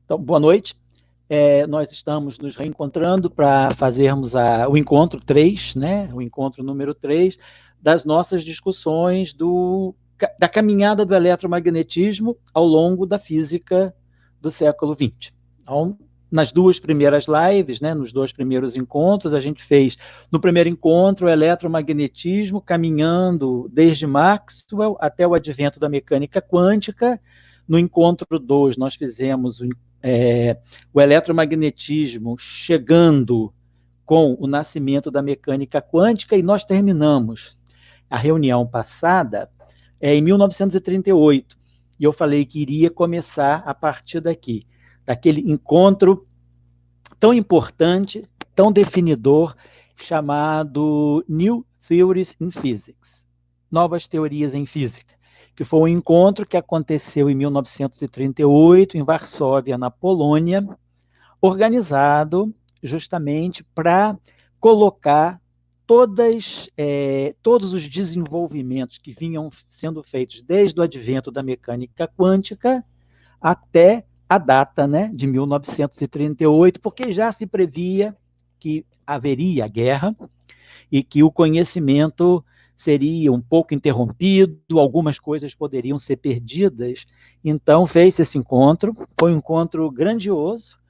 Então, boa noite. Nós estamos nos reencontrando para fazermos o encontro 3, né? O encontro número 3 das nossas discussões da caminhada do eletromagnetismo ao longo da física do século XX. Então, nas duas primeiras lives, né, nos dois primeiros encontros, a gente fez, no primeiro encontro, o eletromagnetismo caminhando desde Maxwell até o advento da mecânica quântica. No encontro 2, nós fizemos o eletromagnetismo chegando com o nascimento da mecânica quântica, e nós terminamos a reunião passada em 1938. E eu falei que iria começar a partir daquele encontro tão importante, tão definidor, chamado New Theories in Physics, Novas Teorias em Física, que foi um encontro que aconteceu em 1938, em Varsóvia, na Polônia, organizado justamente para colocar todos os desenvolvimentos que vinham sendo feitos desde o advento da mecânica quântica até a data, né, de 1938, porque já se previa que haveria guerra e que o conhecimento seria um pouco interrompido, algumas coisas poderiam ser perdidas. Então, fez esse encontro, foi um encontro grandioso,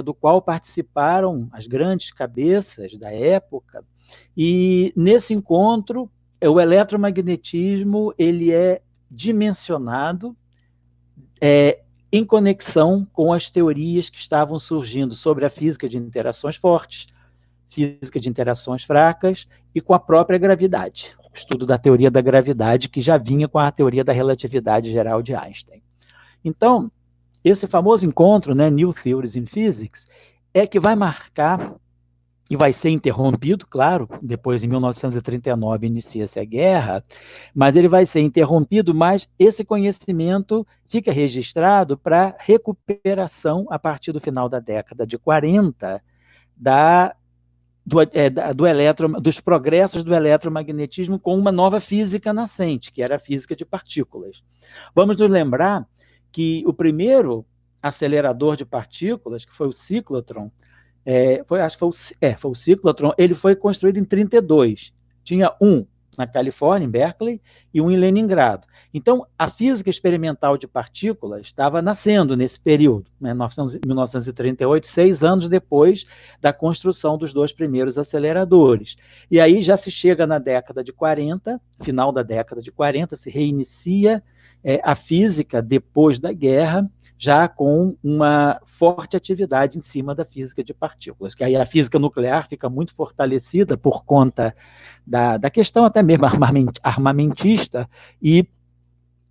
do qual participaram as grandes cabeças da época, e nesse encontro, o eletromagnetismo ele é dimensionado em conexão com as teorias que estavam surgindo sobre a física de interações fortes, física de interações fracas e com a própria gravidade, o estudo da teoria da gravidade, que já vinha com a teoria da relatividade geral de Einstein. Então, esse famoso encontro, né, New Theories in Physics, é que vai marcar e vai ser interrompido, claro, depois em 1939 inicia-se a guerra, mas ele vai ser interrompido, mas esse conhecimento fica registrado para recuperação, a partir do final da década de 40, dos progressos do eletromagnetismo com uma nova física nascente, que era a física de partículas. Vamos nos lembrar que o primeiro acelerador de partículas, que foi o ciclotron, foi o ciclotron, ele foi construído em 1932. Tinha um na Califórnia, em Berkeley, e um em Leningrado. Então, a física experimental de partículas estava nascendo nesse período, né, 1938, 6 anos depois da construção dos dois primeiros aceleradores. E aí já se chega na década de 40, final da década de 40, se reinicia a física depois da guerra, já com uma forte atividade em cima da física de partículas, que aí a física nuclear fica muito fortalecida por conta da questão até mesmo armamentista, e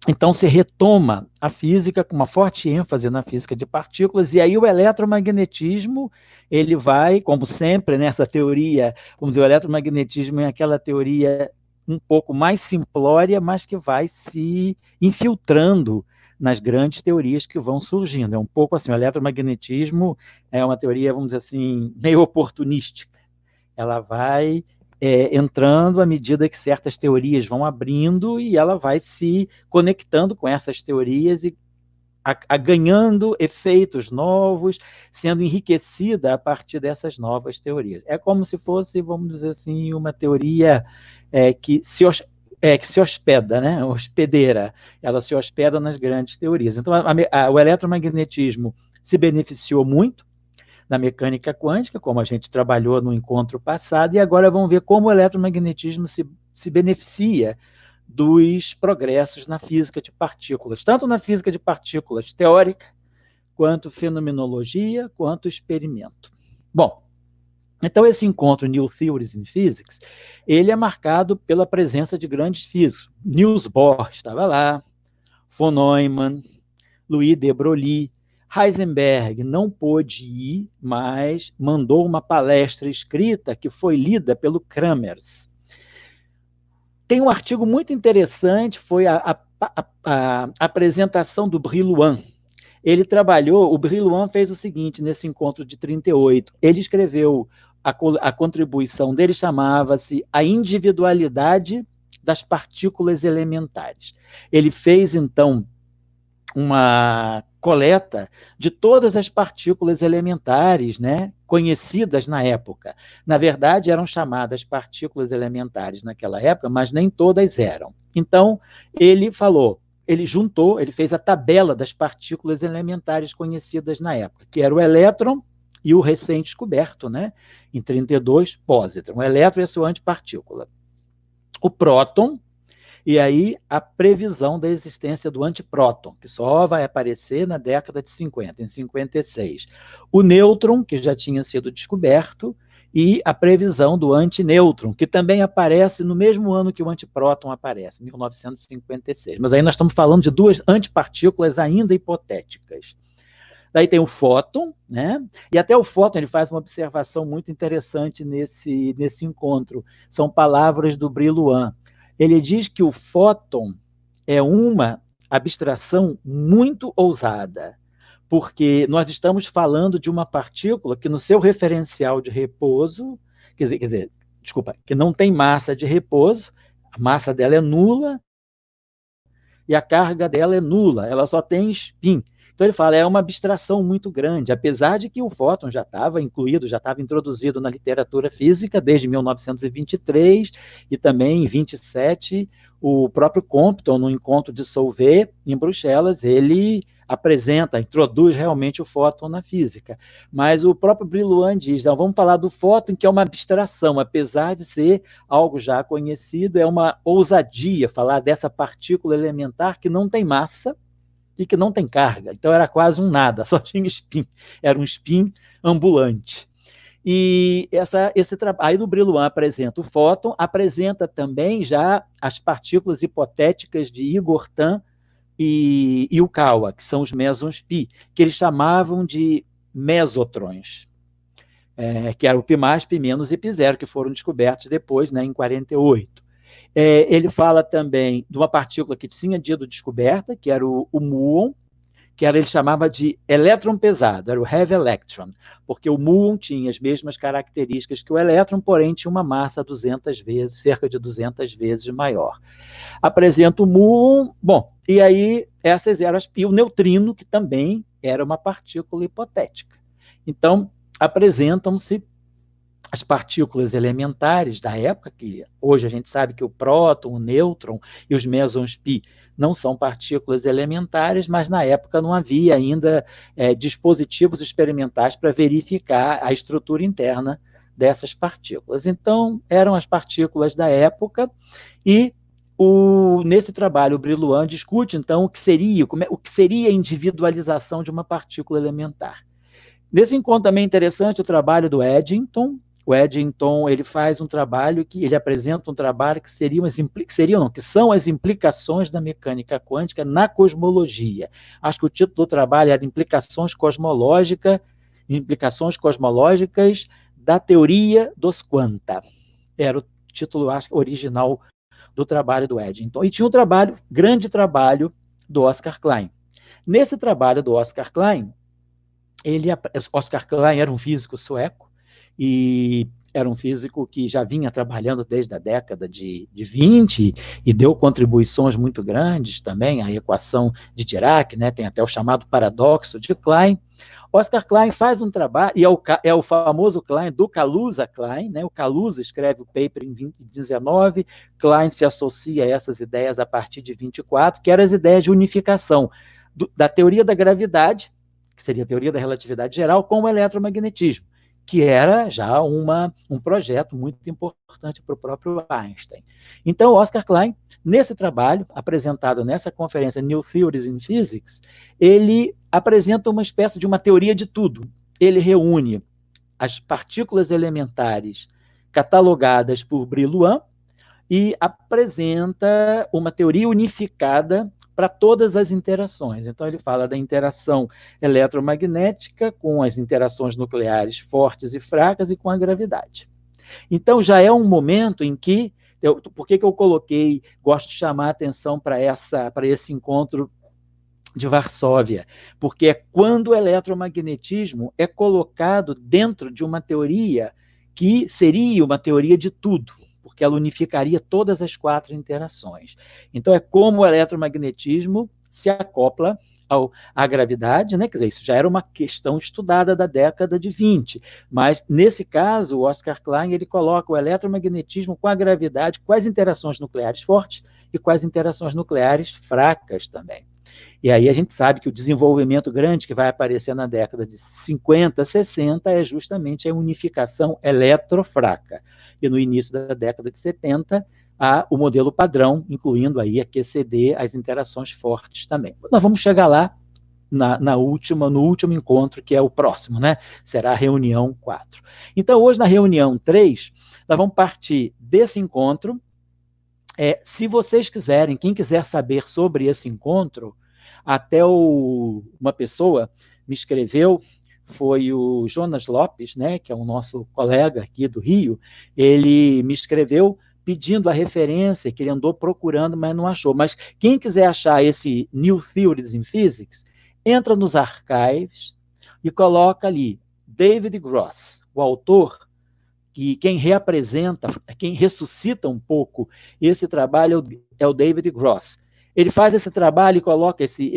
então se retoma a física com uma forte ênfase na física de partículas, e aí o eletromagnetismo, ele vai, como sempre, nessa teoria, vamos dizer, o eletromagnetismo é aquela teoria um pouco mais simplória, mas que vai se infiltrando nas grandes teorias que vão surgindo. É um pouco assim, o eletromagnetismo é uma teoria, vamos dizer assim, meio oportunística. Ela vai entrando à medida que certas teorias vão abrindo, e ela vai se conectando com essas teorias e ganhando efeitos novos, sendo enriquecida a partir dessas novas teorias. É como se fosse, vamos dizer assim, uma teoria que se hospeda, né? Hospedeira. Ela se hospeda nas grandes teorias. Então, o eletromagnetismo se beneficiou muito da mecânica quântica, como a gente trabalhou no encontro passado, e agora vamos ver como o eletromagnetismo se beneficia dos progressos na física de partículas, tanto na física de partículas teórica, quanto fenomenologia, quanto experimento. Bom, então esse encontro New Theories in Physics, ele é marcado pela presença de grandes físicos. Niels Bohr estava lá, von Neumann, Louis de Broglie. Heisenberg não pôde ir, mas mandou uma palestra escrita que foi lida pelo Kramers. Tem um artigo muito interessante, foi a apresentação do Brillouin. O Brillouin fez o seguinte, nesse encontro de 1938, ele escreveu, a contribuição dele chamava-se A Individualidade das Partículas Elementares. Ele fez, então, uma coleta de todas as partículas elementares, né, conhecidas na época. Na verdade, eram chamadas partículas elementares naquela época, mas nem todas eram. Então, ele falou, ele juntou, ele fez a tabela das partículas elementares conhecidas na época, que era o elétron e o recém-descoberto, né, em 32, pósitron. O elétron é a sua antipartícula. O próton, e aí a previsão da existência do antipróton, que só vai aparecer na década de 50, em 56. O nêutron, que já tinha sido descoberto, e a previsão do antinêutron, que também aparece no mesmo ano que o antipróton aparece, 1956. Mas aí nós estamos falando de duas antipartículas ainda hipotéticas. Daí tem o fóton, né? E até o fóton ele faz uma observação muito interessante nesse encontro. São palavras do Brillouin. Ele diz que o fóton é uma abstração muito ousada, porque nós estamos falando de uma partícula que no seu referencial de repouso, desculpa, que não tem massa de repouso, a massa dela é nula e a carga dela é nula, ela só tem spin. Então ele fala, é uma abstração muito grande, apesar de que o fóton já estava incluído, já estava introduzido na literatura física desde 1923 e também em 27, o próprio Compton, no encontro de Solvay, em Bruxelas, ele introduz realmente o fóton na física. Mas o próprio Brillouin diz, não, vamos falar do fóton, que é uma abstração, apesar de ser algo já conhecido, é uma ousadia falar dessa partícula elementar que não tem massa, e que não tem carga. Então era quase um nada, só tinha spin. Era um spin ambulante. E aí o Brillouin apresenta o fóton, apresenta também já as partículas hipotéticas de Igor Tamm e Yukawa, que são os mesons pi, que eles chamavam de mesotrons, que era o pi mais, pi menos e pi zero, que foram descobertos depois, né, em 48. Ele fala também de uma partícula que tinha sido descoberta, que era o muon, que ele chamava de elétron pesado, era o heavy electron, porque o muon tinha as mesmas características que o elétron, porém tinha uma massa 200 vezes, cerca de 200 vezes maior. Apresenta o muon, bom, e aí essas eram e o neutrino, que também era uma partícula hipotética. Então, apresentam-se as partículas elementares da época, que hoje a gente sabe que o próton, o nêutron e os mesons pi não são partículas elementares, mas na época não havia ainda dispositivos experimentais para verificar a estrutura interna dessas partículas. Então, eram as partículas da época e nesse trabalho o Brillouin discute, então, o que seria a individualização de uma partícula elementar. Nesse encontro também é interessante o trabalho do Eddington. O Eddington ele faz um trabalho ele apresenta um trabalho que são as implicações da mecânica quântica na cosmologia. Acho que o título do trabalho era Implicações cosmológicas da teoria dos quanta. Era o título, acho, original do trabalho do Eddington. E tinha um grande trabalho do Oscar Klein. Nesse trabalho do Oscar Klein, Oscar Klein era um físico sueco, e era um físico que já vinha trabalhando desde a década de 20 e deu contribuições muito grandes também à equação de Dirac, né? Tem até o chamado paradoxo de Klein. Oscar Klein faz um trabalho, e é o famoso Klein do Kaluza-Klein, né? O Kaluza escreve o paper em 19, Klein se associa a essas ideias a partir de 24, que eram as ideias de unificação da teoria da gravidade, que seria a teoria da relatividade geral, com o eletromagnetismo, que era já um projeto muito importante para o próprio Einstein. Então, Oscar Klein, nesse trabalho, apresentado nessa conferência New Theories in Physics, ele apresenta uma espécie de uma teoria de tudo. Ele reúne as partículas elementares catalogadas por Brillouin e apresenta uma teoria unificada para todas as interações. Então, ele fala da interação eletromagnética com as interações nucleares fortes e fracas e com a gravidade. Então, já é um momento em que... Por que eu gosto de chamar a atenção para esse encontro de Varsóvia? Porque é quando o eletromagnetismo é colocado dentro de uma teoria que seria uma teoria de tudo, porque ela unificaria todas as 4 interações. Então, é como o eletromagnetismo se acopla à gravidade, né? Quer dizer, isso já era uma questão estudada da década de 20, mas nesse caso, o Oscar Klein ele coloca o eletromagnetismo com a gravidade, com as interações nucleares fortes e com as interações nucleares fracas também. E aí a gente sabe que o desenvolvimento grande que vai aparecer na década de 50, 60 é justamente a unificação eletrofraca. E no início da década de 70, há o modelo padrão, incluindo aí a QCD, as interações fortes também. Nós vamos chegar lá no último encontro, que é o próximo, né? Será a reunião 4. Então, hoje, na reunião 3, nós vamos partir desse encontro. Se vocês quiserem, quem quiser saber sobre esse encontro, até uma pessoa me escreveu, foi o Jonas Lopes, né, que é o nosso colega aqui do Rio, ele me escreveu pedindo a referência, que ele andou procurando, mas não achou. Mas quem quiser achar esse New Theories in Physics, entra nos archives e coloca ali David Gross, o autor, que quem reapresenta, quem ressuscita um pouco esse trabalho é o David Gross. Ele faz esse trabalho e coloca esse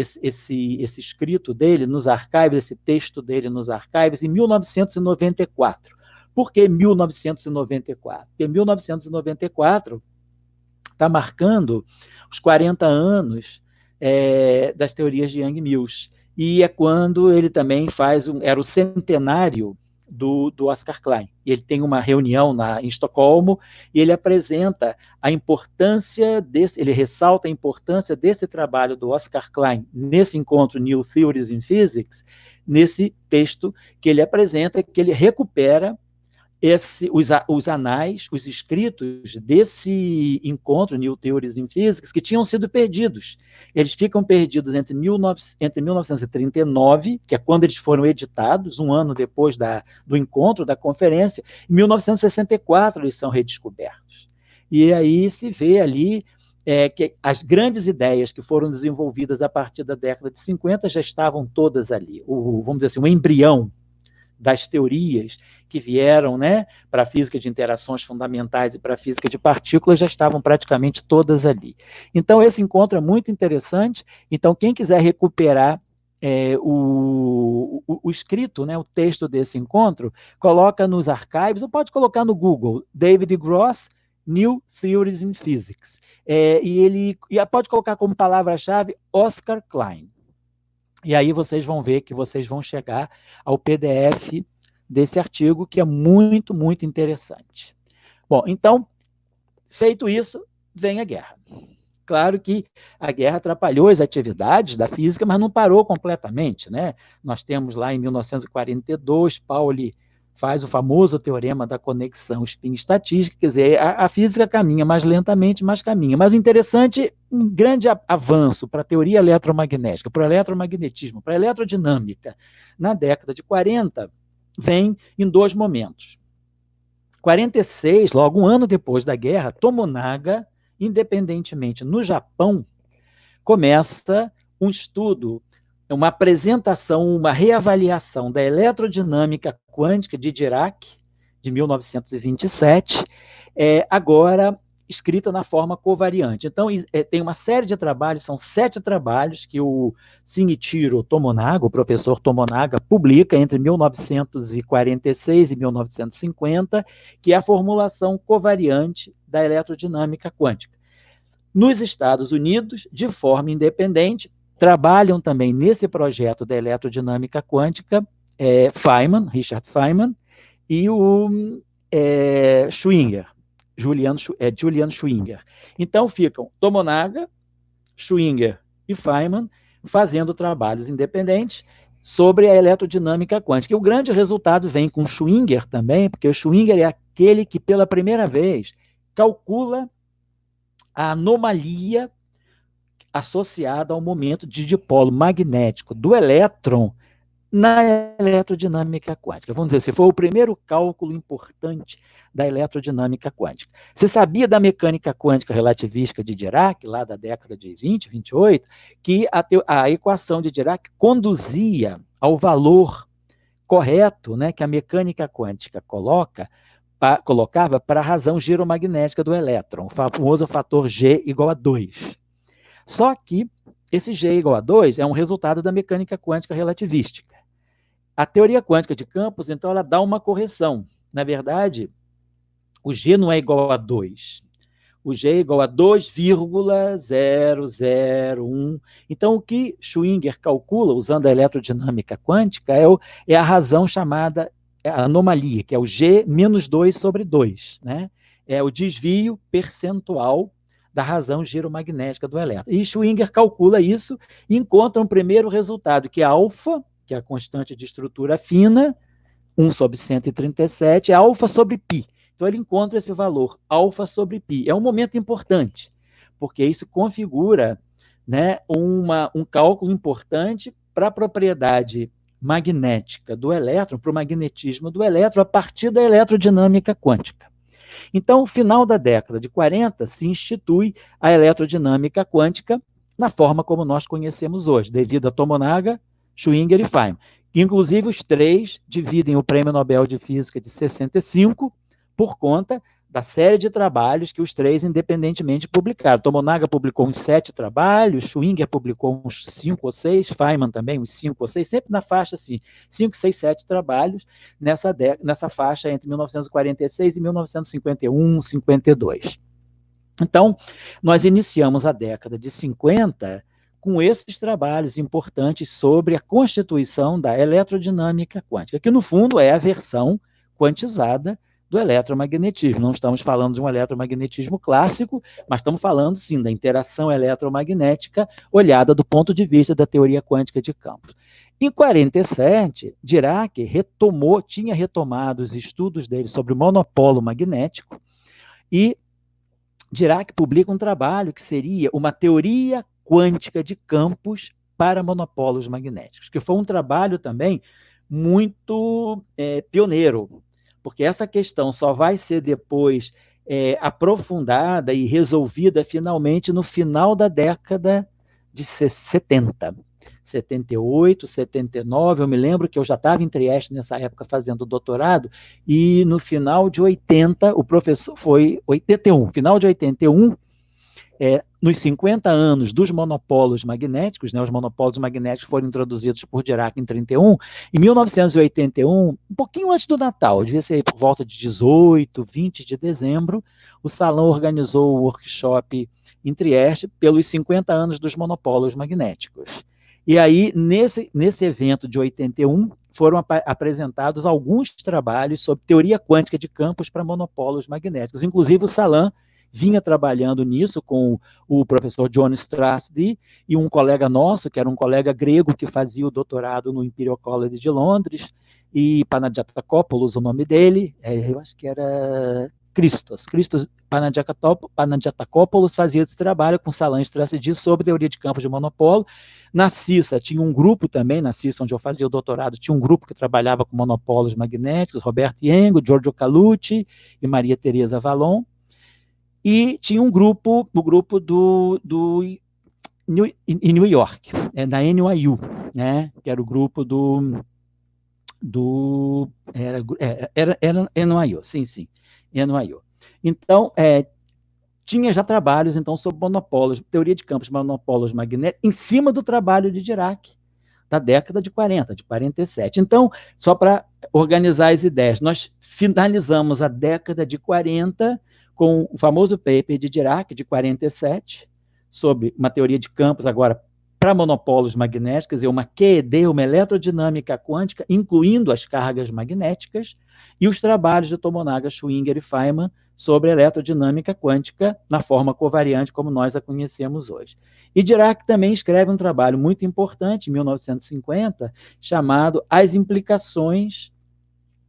escrito dele nos archives, esse texto dele nos archives, em 1994. Por que 1994? Porque 1994 está marcando os 40 anos das teorias de Yang-Mills. E é quando ele também era o centenário do Oscar Klein. Ele tem uma reunião em Estocolmo e ele apresenta a importância ele ressalta a importância desse trabalho do Oscar Klein nesse encontro New Theories in Physics, nesse texto que ele apresenta, que ele recupera os anais, os escritos desse encontro, New Theories in Physics, que tinham sido perdidos. Eles ficam perdidos entre 1939, que é quando eles foram editados, um ano depois do encontro, da conferência, em 1964 eles são redescobertos. E aí se vê ali que as grandes ideias que foram desenvolvidas a partir da década de 50 já estavam todas ali. Vamos dizer assim, o embrião das teorias que vieram, né, para a física de interações fundamentais e para a física de partículas já estavam praticamente todas ali. Então, esse encontro é muito interessante. Então, quem quiser recuperar o escrito, né, o texto desse encontro, coloca nos archives, ou pode colocar no Google, David Gross, New Theories in Physics. E pode colocar como palavra-chave Oscar Klein. E aí vocês vão ver que vocês vão chegar ao PDF desse artigo, que é muito, muito interessante. Bom, então, feito isso, vem a guerra. Claro que a guerra atrapalhou as atividades da física, mas não parou completamente, né? Nós temos lá em 1942, Pauli faz o famoso teorema da conexão spin-estatística, quer dizer, a física caminha mais lentamente, mas caminha. Mas o interessante, um grande avanço para a teoria eletromagnética, para o eletromagnetismo, para a eletrodinâmica, na década de 40, vem em dois momentos. 46, logo um ano depois da guerra, Tomonaga, independentemente no Japão, começa um estudo, uma apresentação, uma reavaliação da eletrodinâmica quântica de Dirac, de 1927, agora escrita na forma covariante. Então, tem uma série de trabalhos, são 7 trabalhos que o Shinichiro Tomonaga, o professor Tomonaga, publica entre 1946 e 1950, que é a formulação covariante da eletrodinâmica quântica. Nos Estados Unidos, de forma independente, trabalham também nesse projeto da eletrodinâmica quântica Richard Feynman e o Schwinger, Julian Schwinger. Então ficam Tomonaga, Schwinger e Feynman fazendo trabalhos independentes sobre a eletrodinâmica quântica. E o grande resultado vem com Schwinger também, porque o Schwinger é aquele que pela primeira vez calcula a anomalia associada ao momento de dipolo magnético do elétron na eletrodinâmica quântica. Vamos dizer assim, foi o primeiro cálculo importante da eletrodinâmica quântica. Você sabia da mecânica quântica relativística de Dirac, lá da década de 20, 28, que a equação de Dirac conduzia ao valor correto, né, que a mecânica quântica colocava para a razão giromagnética do elétron, o famoso fator G igual a 2. Só que esse G igual a 2 é um resultado da mecânica quântica relativística. A teoria quântica de campos, então, ela dá uma correção. Na verdade, o G não é igual a 2. O G é igual a 2,001. Então, o que Schwinger calcula, usando a eletrodinâmica quântica, é a razão chamada anomalia, que é o G menos 2 sobre 2. Né? É o desvio percentual da razão giromagnética do elétron. E Schwinger calcula isso e encontra um primeiro resultado, que é alfa, que é a constante de estrutura fina, 1 sobre 137, é alfa sobre π. Então, ele encontra esse valor, alfa sobre π. É um momento importante, porque isso configura, né, um cálculo importante para a propriedade magnética do elétron, para o magnetismo do elétron, a partir da eletrodinâmica quântica. Então, no final da década de 40, se institui a eletrodinâmica quântica na forma como nós conhecemos hoje, devido a Tomonaga, Schwinger e Feynman. Inclusive, os três dividem o Prêmio Nobel de Física de 65 por conta da série de trabalhos que os três independentemente publicaram. Tomonaga publicou uns 7 trabalhos, Schwinger publicou uns 5 ou 6, Feynman também uns 5 ou 6, sempre na faixa assim, 5, 6, 7 trabalhos nessa faixa entre 1946 e 1951, 52. Então, nós iniciamos a década de 50 com esses trabalhos importantes sobre a constituição da eletrodinâmica quântica, que no fundo é a versão quantizada do eletromagnetismo. Não estamos falando de um eletromagnetismo clássico, mas estamos falando, sim, da interação eletromagnética olhada do ponto de vista da teoria quântica de campos. Em 47, Dirac tinha retomado os estudos dele sobre o monopolo magnético e Dirac publica um trabalho que seria uma teoria quântica de campos para monopolos magnéticos, que foi um trabalho também muito pioneiro, porque essa questão só vai ser depois aprofundada e resolvida finalmente no final da década de 70. 78, 79, eu me lembro que eu já estava em Trieste nessa época fazendo doutorado, e no final de 80, o professor foi 81, final de 81, nos 50 anos dos monopolos magnéticos, né, os monopolos magnéticos foram introduzidos por Dirac em 31, em 1981, um pouquinho antes do Natal, devia ser por volta de 18, 20 de dezembro, o Salão organizou o workshop em Trieste pelos 50 anos dos monopolos magnéticos. E aí, nesse evento de 81, foram apresentados alguns trabalhos sobre teoria quântica de campos para monopolos magnéticos. Inclusive, o Salan vinha trabalhando nisso com o professor John Strasdy e um colega nosso, que era um colega grego que fazia o doutorado no Imperial College de Londres, e Panagiotakopoulos, o nome dele, eu acho que era Christos Panagiotakopoulos fazia esse trabalho com Salan Strasdy sobre teoria de campos de monopolo. Na CISA tinha um grupo também, na CISA onde eu fazia o doutorado, tinha um grupo que trabalhava com monopolos magnéticos, Roberto Yengo, Giorgio Calucci e Maria Teresa Vallon. E tinha um grupo, o grupo em New York, da NYU, né, que era o grupo era NYU, sim, NYU. Então, tinha já trabalhos, então, sobre monopólios, teoria de campos de monopólios magnéticos, em cima do trabalho de Dirac, da década de 40, de 47. Então, só para organizar as ideias, nós finalizamos a década de 40 com o famoso paper de Dirac, de 47, sobre uma teoria de campos, agora, para monopólios magnéticos, uma QED, uma eletrodinâmica quântica, incluindo as cargas magnéticas, e os trabalhos de Tomonaga, Schwinger e Feynman sobre a eletrodinâmica quântica na forma covariante como nós a conhecemos hoje. E Dirac também escreve um trabalho muito importante, em 1950, chamado As Implicações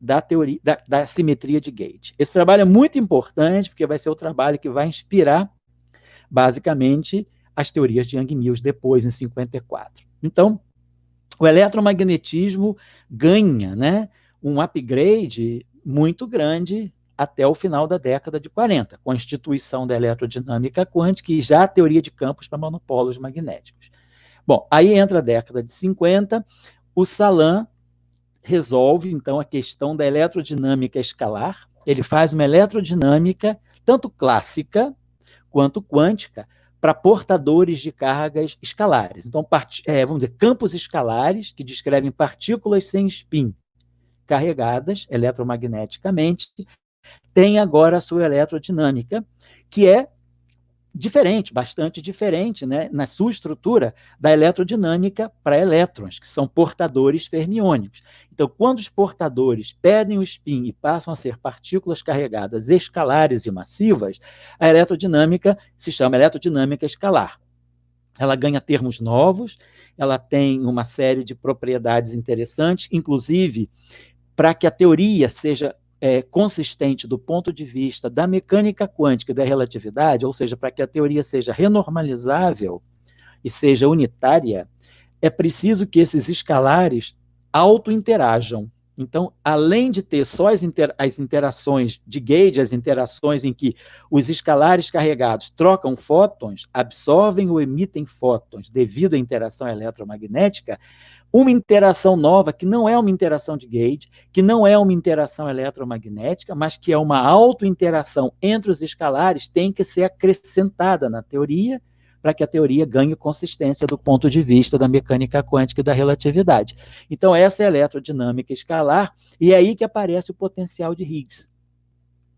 da teoria da simetria de Gauge. Esse trabalho é muito importante, porque vai ser o trabalho que vai inspirar, basicamente, as teorias de Young-Mills depois, em 54. Então, o eletromagnetismo ganha, né, um upgrade muito grande até o final da década de 40, com a instituição da eletrodinâmica quântica e já a teoria de campos para monopolos magnéticos. Bom, aí entra a década de 50, o Salan resolve, então, a questão da eletrodinâmica escalar. Ele faz uma eletrodinâmica, tanto clássica quanto quântica, para portadores de cargas escalares. Então, vamos dizer, campos escalares que descrevem partículas sem spin carregadas eletromagneticamente, tem agora a sua eletrodinâmica, que é diferente, bastante diferente, né, na sua estrutura da eletrodinâmica para elétrons, que são portadores fermiônicos. Então, quando os portadores perdem o spin e passam a ser partículas carregadas escalares e massivas, a eletrodinâmica se chama eletrodinâmica escalar. Ela ganha termos novos, ela tem uma série de propriedades interessantes, inclusive para que a teoria seja consistente do ponto de vista da mecânica quântica e da relatividade, ou seja, para que a teoria seja renormalizável e seja unitária, é preciso que esses escalares autointerajam. Então, além de ter só as interações de gauge, as interações em que os escalares carregados trocam fótons, absorvem ou emitem fótons devido à interação eletromagnética, uma interação nova, que não é uma interação de gauge, que não é uma interação eletromagnética, mas que é uma autointeração entre os escalares, tem que ser acrescentada na teoria, para que a teoria ganhe consistência do ponto de vista da mecânica quântica e da relatividade. Então, essa é a eletrodinâmica escalar, e é aí que aparece o potencial de Higgs.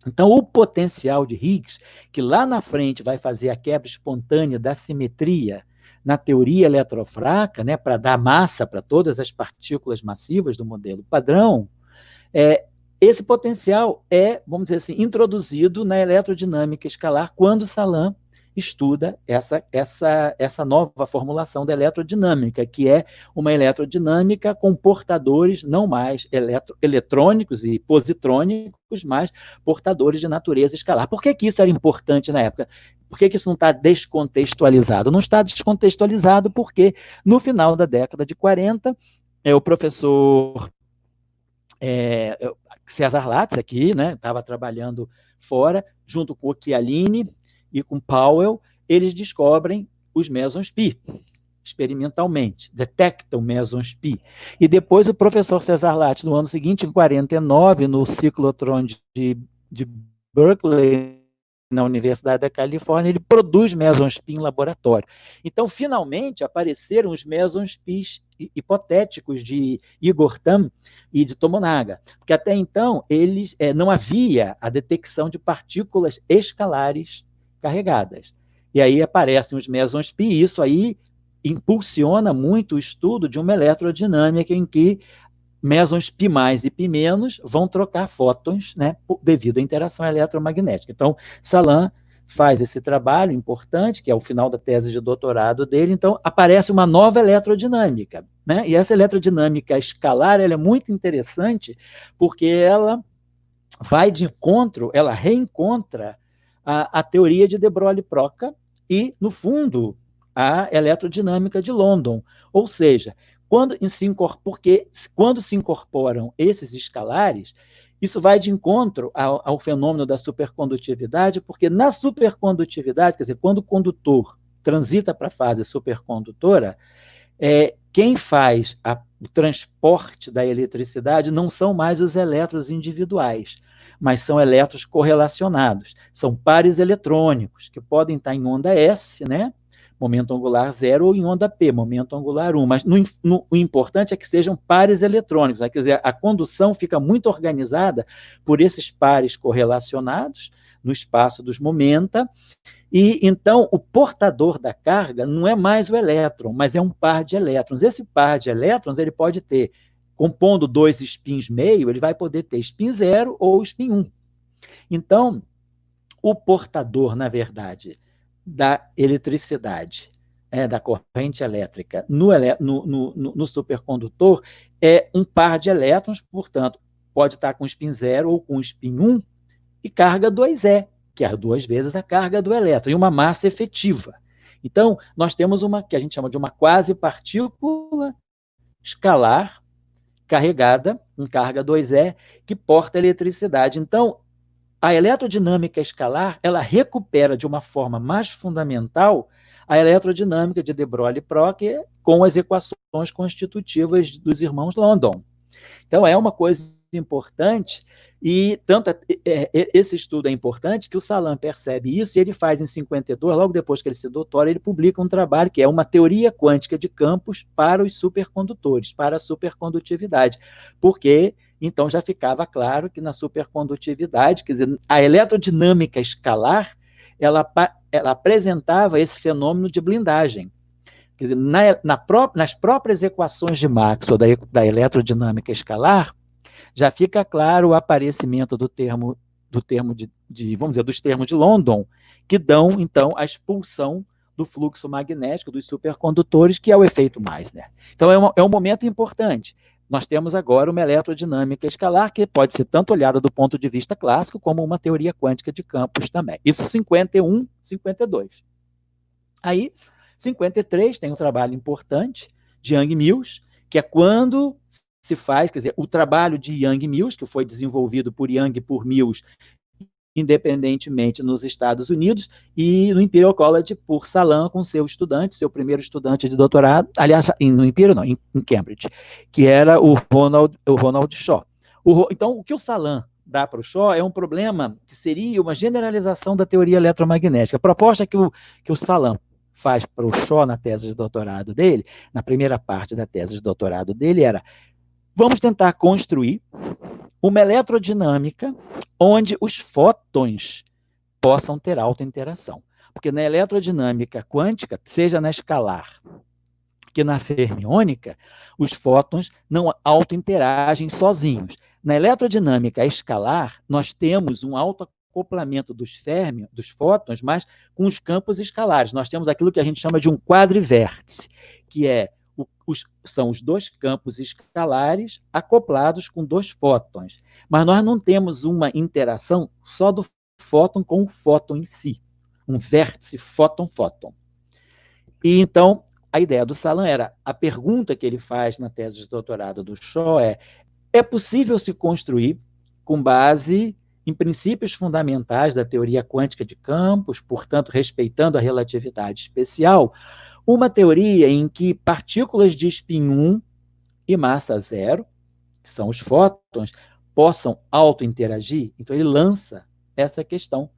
Então, o potencial de Higgs, que lá na frente vai fazer a quebra espontânea da simetria na teoria eletrofraca, né, para dar massa para todas as partículas massivas do modelo padrão, esse potencial é, vamos dizer assim, introduzido na eletrodinâmica escalar quando Salam estuda essa nova formulação da eletrodinâmica, que é uma eletrodinâmica com portadores não mais eletrônicos e positrônicos, mas portadores de natureza escalar. Por que isso era importante na época? Por que isso não está descontextualizado? Não está descontextualizado porque, no final da década de 40, o professor César Latz aqui, né, estava trabalhando fora, junto com o Chialini e com Powell, eles descobrem os mesons π, experimentalmente, detectam mesons π. E depois o professor César Latz, no ano seguinte, em 49, no ciclotron de Berkeley, na Universidade da Califórnia, ele produz mesons π em laboratório. Então, finalmente, apareceram os mesons π hipotéticos de Igor Tamm e de Tomonaga, porque até então não havia a detecção de partículas escalares carregadas. E aí aparecem os mesons π, e isso aí impulsiona muito o estudo de uma eletrodinâmica em que mesons π mais e π menos vão trocar fótons, né, devido à interação eletromagnética. Então, Salam faz esse trabalho importante, que é o final da tese de doutorado dele, então aparece uma nova eletrodinâmica, né? E essa eletrodinâmica escalar, ela é muito interessante, porque ela vai de encontro, ela reencontra a teoria de de Broglie-Proca e, no fundo, a eletrodinâmica de London. Ou seja, quando se incorporam esses escalares, isso vai de encontro ao fenômeno da supercondutividade, porque na supercondutividade, quer dizer, quando o condutor transita para a fase supercondutora, quem faz o transporte da eletricidade não são mais os elétrons individuais, mas são elétrons correlacionados. São pares eletrônicos, que podem estar em onda S, né? Momento angular 0, ou em onda P, momento angular 1. Mas o importante é que sejam pares eletrônicos, né? Quer dizer, a condução fica muito organizada por esses pares correlacionados no espaço dos momenta, e então o portador da carga não é mais o elétron, mas é um par de elétrons. Esse par de elétrons ele pode ter, compondo dois spins meio, ele vai poder ter spin 0 ou spin 1. Então, o portador, na verdade, da eletricidade, da corrente elétrica no supercondutor é um par de elétrons, portanto, pode estar com spin 0 ou com spin 1 e carga 2e, que é 2 vezes a carga do elétron, e uma massa efetiva. Então, nós temos uma que a gente chama de uma quase partícula escalar carregada em carga 2e, que porta eletricidade. Então, a eletrodinâmica escalar, ela recupera de uma forma mais fundamental a eletrodinâmica de de Broglie-Proca com as equações constitutivas dos irmãos London. Então, é uma coisa importante, e tanto esse estudo é importante que o Salam percebe isso, e ele faz em 52, logo depois que ele se doutora, ele publica um trabalho que é uma teoria quântica de campos para os supercondutores, para a supercondutividade, porque então já ficava claro que na supercondutividade, quer dizer, a eletrodinâmica escalar, ela apresentava esse fenômeno de blindagem. Quer dizer, nas próprias equações de Maxwell da eletrodinâmica escalar, já fica claro o aparecimento do termo vamos dizer, dos termos de London, que dão, então, a expulsão do fluxo magnético dos supercondutores, que é o efeito Meissner. Então, é um momento importante. Nós temos agora uma eletrodinâmica escalar, que pode ser tanto olhada do ponto de vista clássico, como uma teoria quântica de campos também. Isso 51, 52. Aí, 53, tem um trabalho importante de Yang-Mills, que é quando se faz, quer dizer, o trabalho de Yang-Mills, que foi desenvolvido por Yang e por Mills, independentemente nos Estados Unidos, e no Imperial College por Salam com seu estudante, seu primeiro estudante de doutorado, aliás, no Imperial não, em Cambridge, que era o Ronald Shaw. Então, o que o Salam dá para o Shaw é um problema que seria uma generalização da teoria eletromagnética. A proposta que o Salam faz para o Shaw na tese de doutorado dele, na primeira parte da tese de doutorado dele, era: vamos tentar construir uma eletrodinâmica onde os fótons possam ter autointeração. Porque na eletrodinâmica quântica, seja na escalar que na fermiônica, os fótons não autointeragem sozinhos. Na eletrodinâmica escalar, nós temos um autoacoplamento dos fótons, mas com os campos escalares. Nós temos aquilo que a gente chama de um quadrivértice, que são os dois campos escalares acoplados com dois fótons. Mas nós não temos uma interação só do fóton com o fóton em si, um vértice fóton-fóton. E então, a ideia do Salam era, a pergunta que ele faz na tese de doutorado do Shaw é possível se construir, com base em princípios fundamentais da teoria quântica de campos, portanto, respeitando a relatividade especial, uma teoria em que partículas de spin 1 e massa zero, que são os fótons, possam autointeragir? Então, ele lança essa questão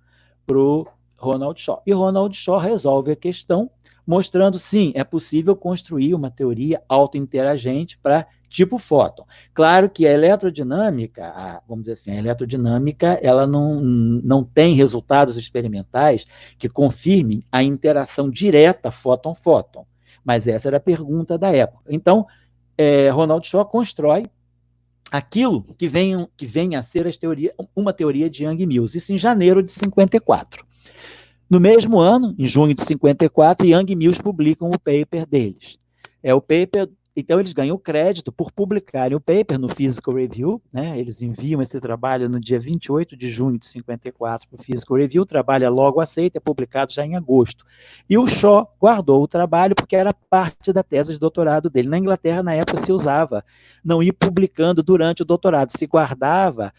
para o Ronald Shaw. E Ronald Shaw resolve a questão, mostrando, sim, é possível construir uma teoria autointeragente para tipo fóton. Claro que a eletrodinâmica, vamos dizer assim, a eletrodinâmica, ela não tem resultados experimentais que confirmem a interação direta fóton-fóton. Mas essa era a pergunta da época. Então, Ronald Shaw constrói aquilo que vem a ser uma teoria de Yang-Mills, isso em janeiro de 54. No mesmo ano, em junho de 54, Yang e Mills publicam o paper deles. Então, eles ganham crédito por publicarem o paper no Physical Review, né? Eles enviam esse trabalho no dia 28 de junho de 54 para o Physical Review, o trabalho é logo aceito, é publicado já em agosto. E o Shaw guardou o trabalho porque era parte da tese de doutorado dele. Na Inglaterra, na época, se usava não ir publicando durante o doutorado, se guardava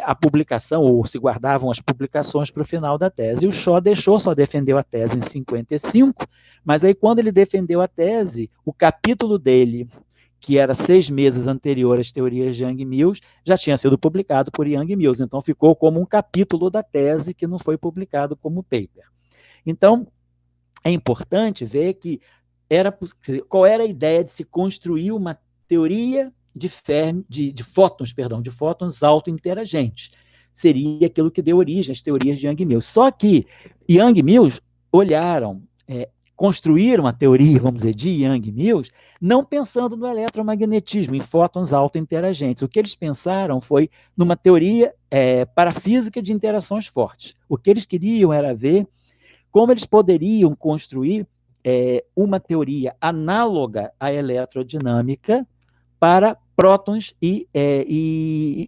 a publicação, ou se guardavam as publicações para o final da tese. E o Shaw só defendeu a tese em 55, mas aí quando ele defendeu a tese, o capítulo dele, que era 6 meses anterior às teorias de Yang-Mills, já tinha sido publicado por Yang-Mills, então ficou como um capítulo da tese que não foi publicado como paper. Então, é importante ver que qual era a ideia de se construir uma teoria de fótons autointeragentes. Seria aquilo que deu origem às teorias de Yang-Mills. Só que Yang-Mills construíram a teoria, vamos dizer, de Yang-Mills, não pensando no eletromagnetismo, em fótons autointeragentes. O que eles pensaram foi numa teoria para a física de interações fortes. O que eles queriam era ver como eles poderiam construir uma teoria análoga à eletrodinâmica para prótons e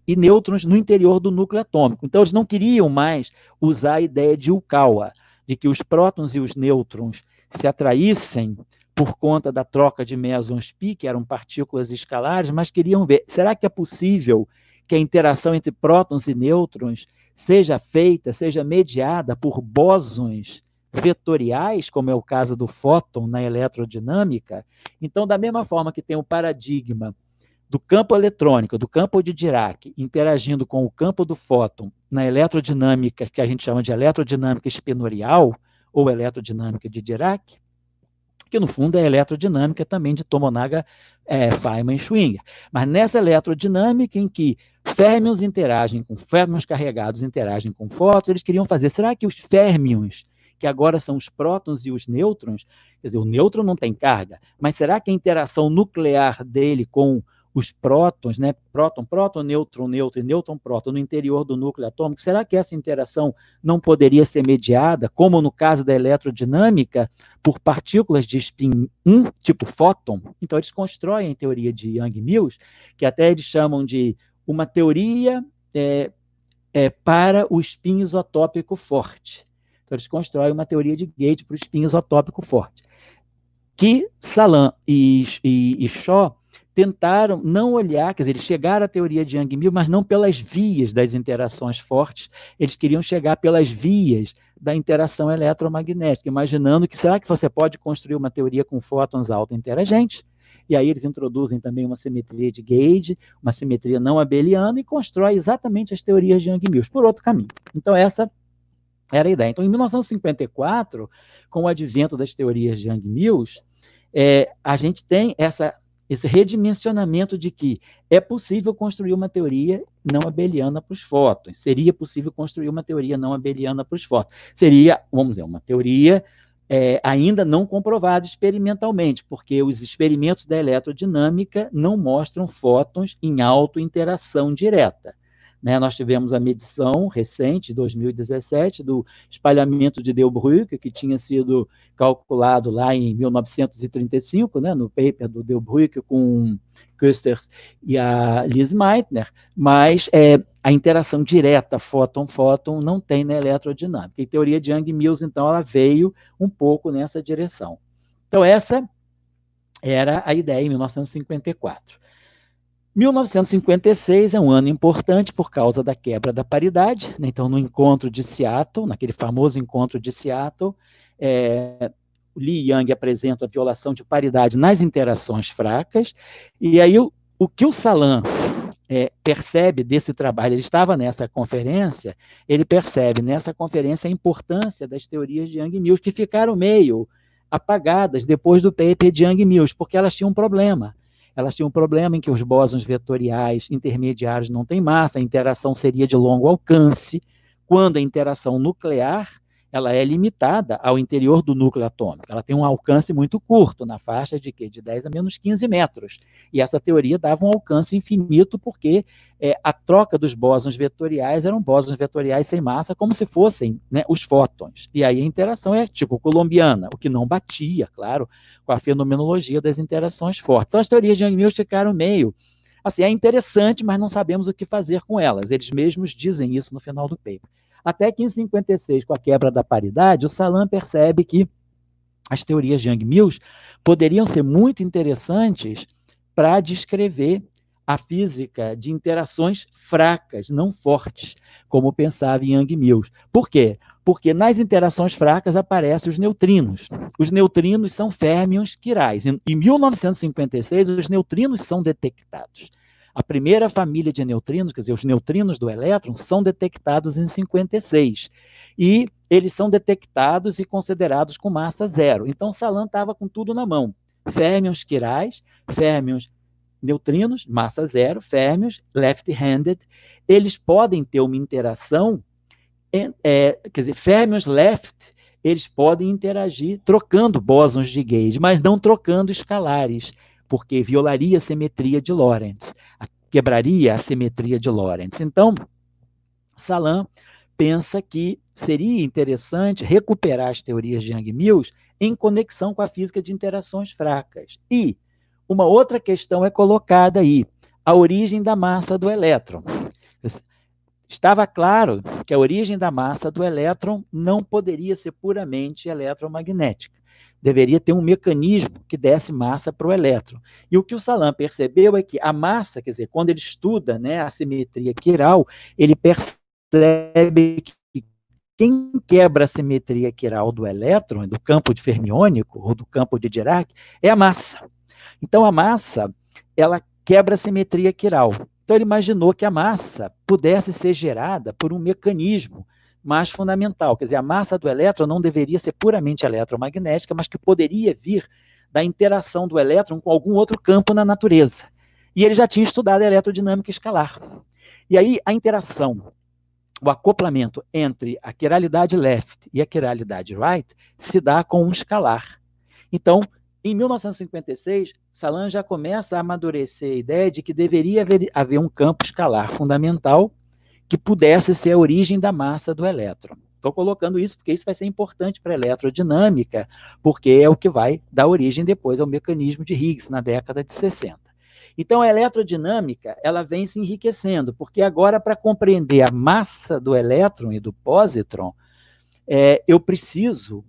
nêutrons no interior do núcleo atômico. Então, eles não queriam mais usar a ideia de Yukawa, de que os prótons e os nêutrons se atraíssem por conta da troca de mesons π, que eram partículas escalares, mas queriam ver, será que é possível que a interação entre prótons e nêutrons seja mediada por bósons vetoriais, como é o caso do fóton na eletrodinâmica? Então, da mesma forma que tem o paradigma do campo eletrônico, do campo de Dirac, interagindo com o campo do fóton na eletrodinâmica, que a gente chama de eletrodinâmica espinorial, ou eletrodinâmica de Dirac, que no fundo é a eletrodinâmica também de Tomonaga, Feynman e Schwinger. Mas nessa eletrodinâmica em que férmions interagem com férmions carregados, interagem com fótons, eles queriam fazer, será que os férmions, que agora são os prótons e os nêutrons, quer dizer, o nêutron não tem carga, mas será que a interação nuclear dele com os prótons, né, próton, nêutron, nêutron e nêutron, próton, no interior do núcleo atômico, será que essa interação não poderia ser mediada, como no caso da eletrodinâmica, por partículas de spin 1, tipo fóton? Então, eles constroem a teoria de Young-Mills, que até eles chamam de uma teoria para o spin isotópico forte. Então, eles constroem uma teoria de gauge para o spin isotópico forte. Que Salam e Shaw tentaram não olhar, quer dizer, eles chegaram à teoria de Young-Mills, mas não pelas vias das interações fortes, eles queriam chegar pelas vias da interação eletromagnética, imaginando que, será que você pode construir uma teoria com fótons auto-interagentes? E aí eles introduzem também uma simetria de gauge, uma simetria não abeliana, e constroem exatamente as teorias de Young-Mills, por outro caminho. Então, essa era a ideia. Então, em 1954, com o advento das teorias de Young-Mills, a gente tem esse redimensionamento de que é possível construir uma teoria não abeliana para os fótons. Seria possível construir uma teoria não abeliana para os fótons. Seria, vamos dizer, uma teoria ainda não comprovada experimentalmente, porque os experimentos da eletrodinâmica não mostram fótons em autointeração direta. Né, nós tivemos a medição recente, 2017, do espalhamento de De Bruyck, que tinha sido calculado lá em 1935, né, no paper do De Bruyck com Kösters e a Lise Meitner, mas a interação direta fóton-fóton não tem na eletrodinâmica. E a teoria de Young-Mills, então, ela veio um pouco nessa direção. Então, essa era a ideia em 1954. 1956 é um ano importante por causa da quebra da paridade, né? Então, no encontro de Seattle, naquele famoso encontro de Seattle, Li e Yang apresentam a violação de paridade nas interações fracas, e aí o que o Salam percebe desse trabalho, ele estava nessa conferência, ele percebe nessa conferência a importância das teorias de Young-Mills, que ficaram meio apagadas depois do paper de Young-Mills, porque elas tinham um problema. Elas tinham um problema em que os bósons vetoriais intermediários não têm massa, a interação seria de longo alcance, quando a interação nuclear ela é limitada ao interior do núcleo atômico. Ela tem um alcance muito curto, na faixa de quê? De 10 a menos 15 metros. E essa teoria dava um alcance infinito, porque a troca dos bósons vetoriais eram bósons vetoriais sem massa, como se fossem, né, os fótons. E aí a interação é tipo colombiana, o que não batia, claro, com a fenomenologia das interações fortes. Então as teorias de Young-Mills ficaram meio... Assim, é interessante, mas não sabemos o que fazer com elas. Eles mesmos dizem isso no final do paper. Até que em 56, com a quebra da paridade, o Salam percebe que as teorias de Young-Mills poderiam ser muito interessantes para descrever a física de interações fracas, não fortes, como pensava em Young-Mills. Por quê? Porque nas interações fracas aparecem os neutrinos. Os neutrinos são férmions quirais. Em 1956, os neutrinos são detectados. A primeira família de neutrinos, quer dizer, os neutrinos do elétron, são detectados em 56. E eles são detectados e considerados com massa zero. Então, Salam estava com tudo na mão. Férmions quirais, férmions neutrinos, massa zero, férmions left-handed, eles podem ter uma interação, quer dizer, férmions left, eles podem interagir trocando bósons de gauge, mas não trocando escalares, porque violaria a simetria de Lorentz, quebraria a simetria de Lorentz. Então, Salam pensa que seria interessante recuperar as teorias de Young-Mills em conexão com a física de interações fracas. E uma outra questão é colocada aí, a origem da massa do elétron. Estava claro que a origem da massa do elétron não poderia ser puramente eletromagnética. Deveria ter um mecanismo que desse massa para o elétron. E o que o Salam percebeu é que a massa, quer dizer, quando ele estuda, né, a simetria quiral, ele percebe que quem quebra a simetria quiral do elétron, do campo de fermiônico ou do campo de Dirac, é a massa. Então, a massa, ela quebra a simetria quiral. Então, ele imaginou que a massa pudesse ser gerada por um mecanismo mais fundamental. Quer dizer, a massa do elétron não deveria ser puramente eletromagnética, mas que poderia vir da interação do elétron com algum outro campo na natureza. E ele já tinha estudado a eletrodinâmica escalar. E aí, a interação, o acoplamento entre a quiralidade left e a quiralidade right se dá com um escalar. Então, em 1956, Salan já começa a amadurecer a ideia de que deveria haver um campo escalar fundamental que pudesse ser a origem da massa do elétron. Estou colocando isso porque isso vai ser importante para a eletrodinâmica, porque é o que vai dar origem depois ao mecanismo de Higgs na década de 60. Então, a eletrodinâmica ela vem se enriquecendo, porque agora, para compreender a massa do elétron e do pósitron, eu preciso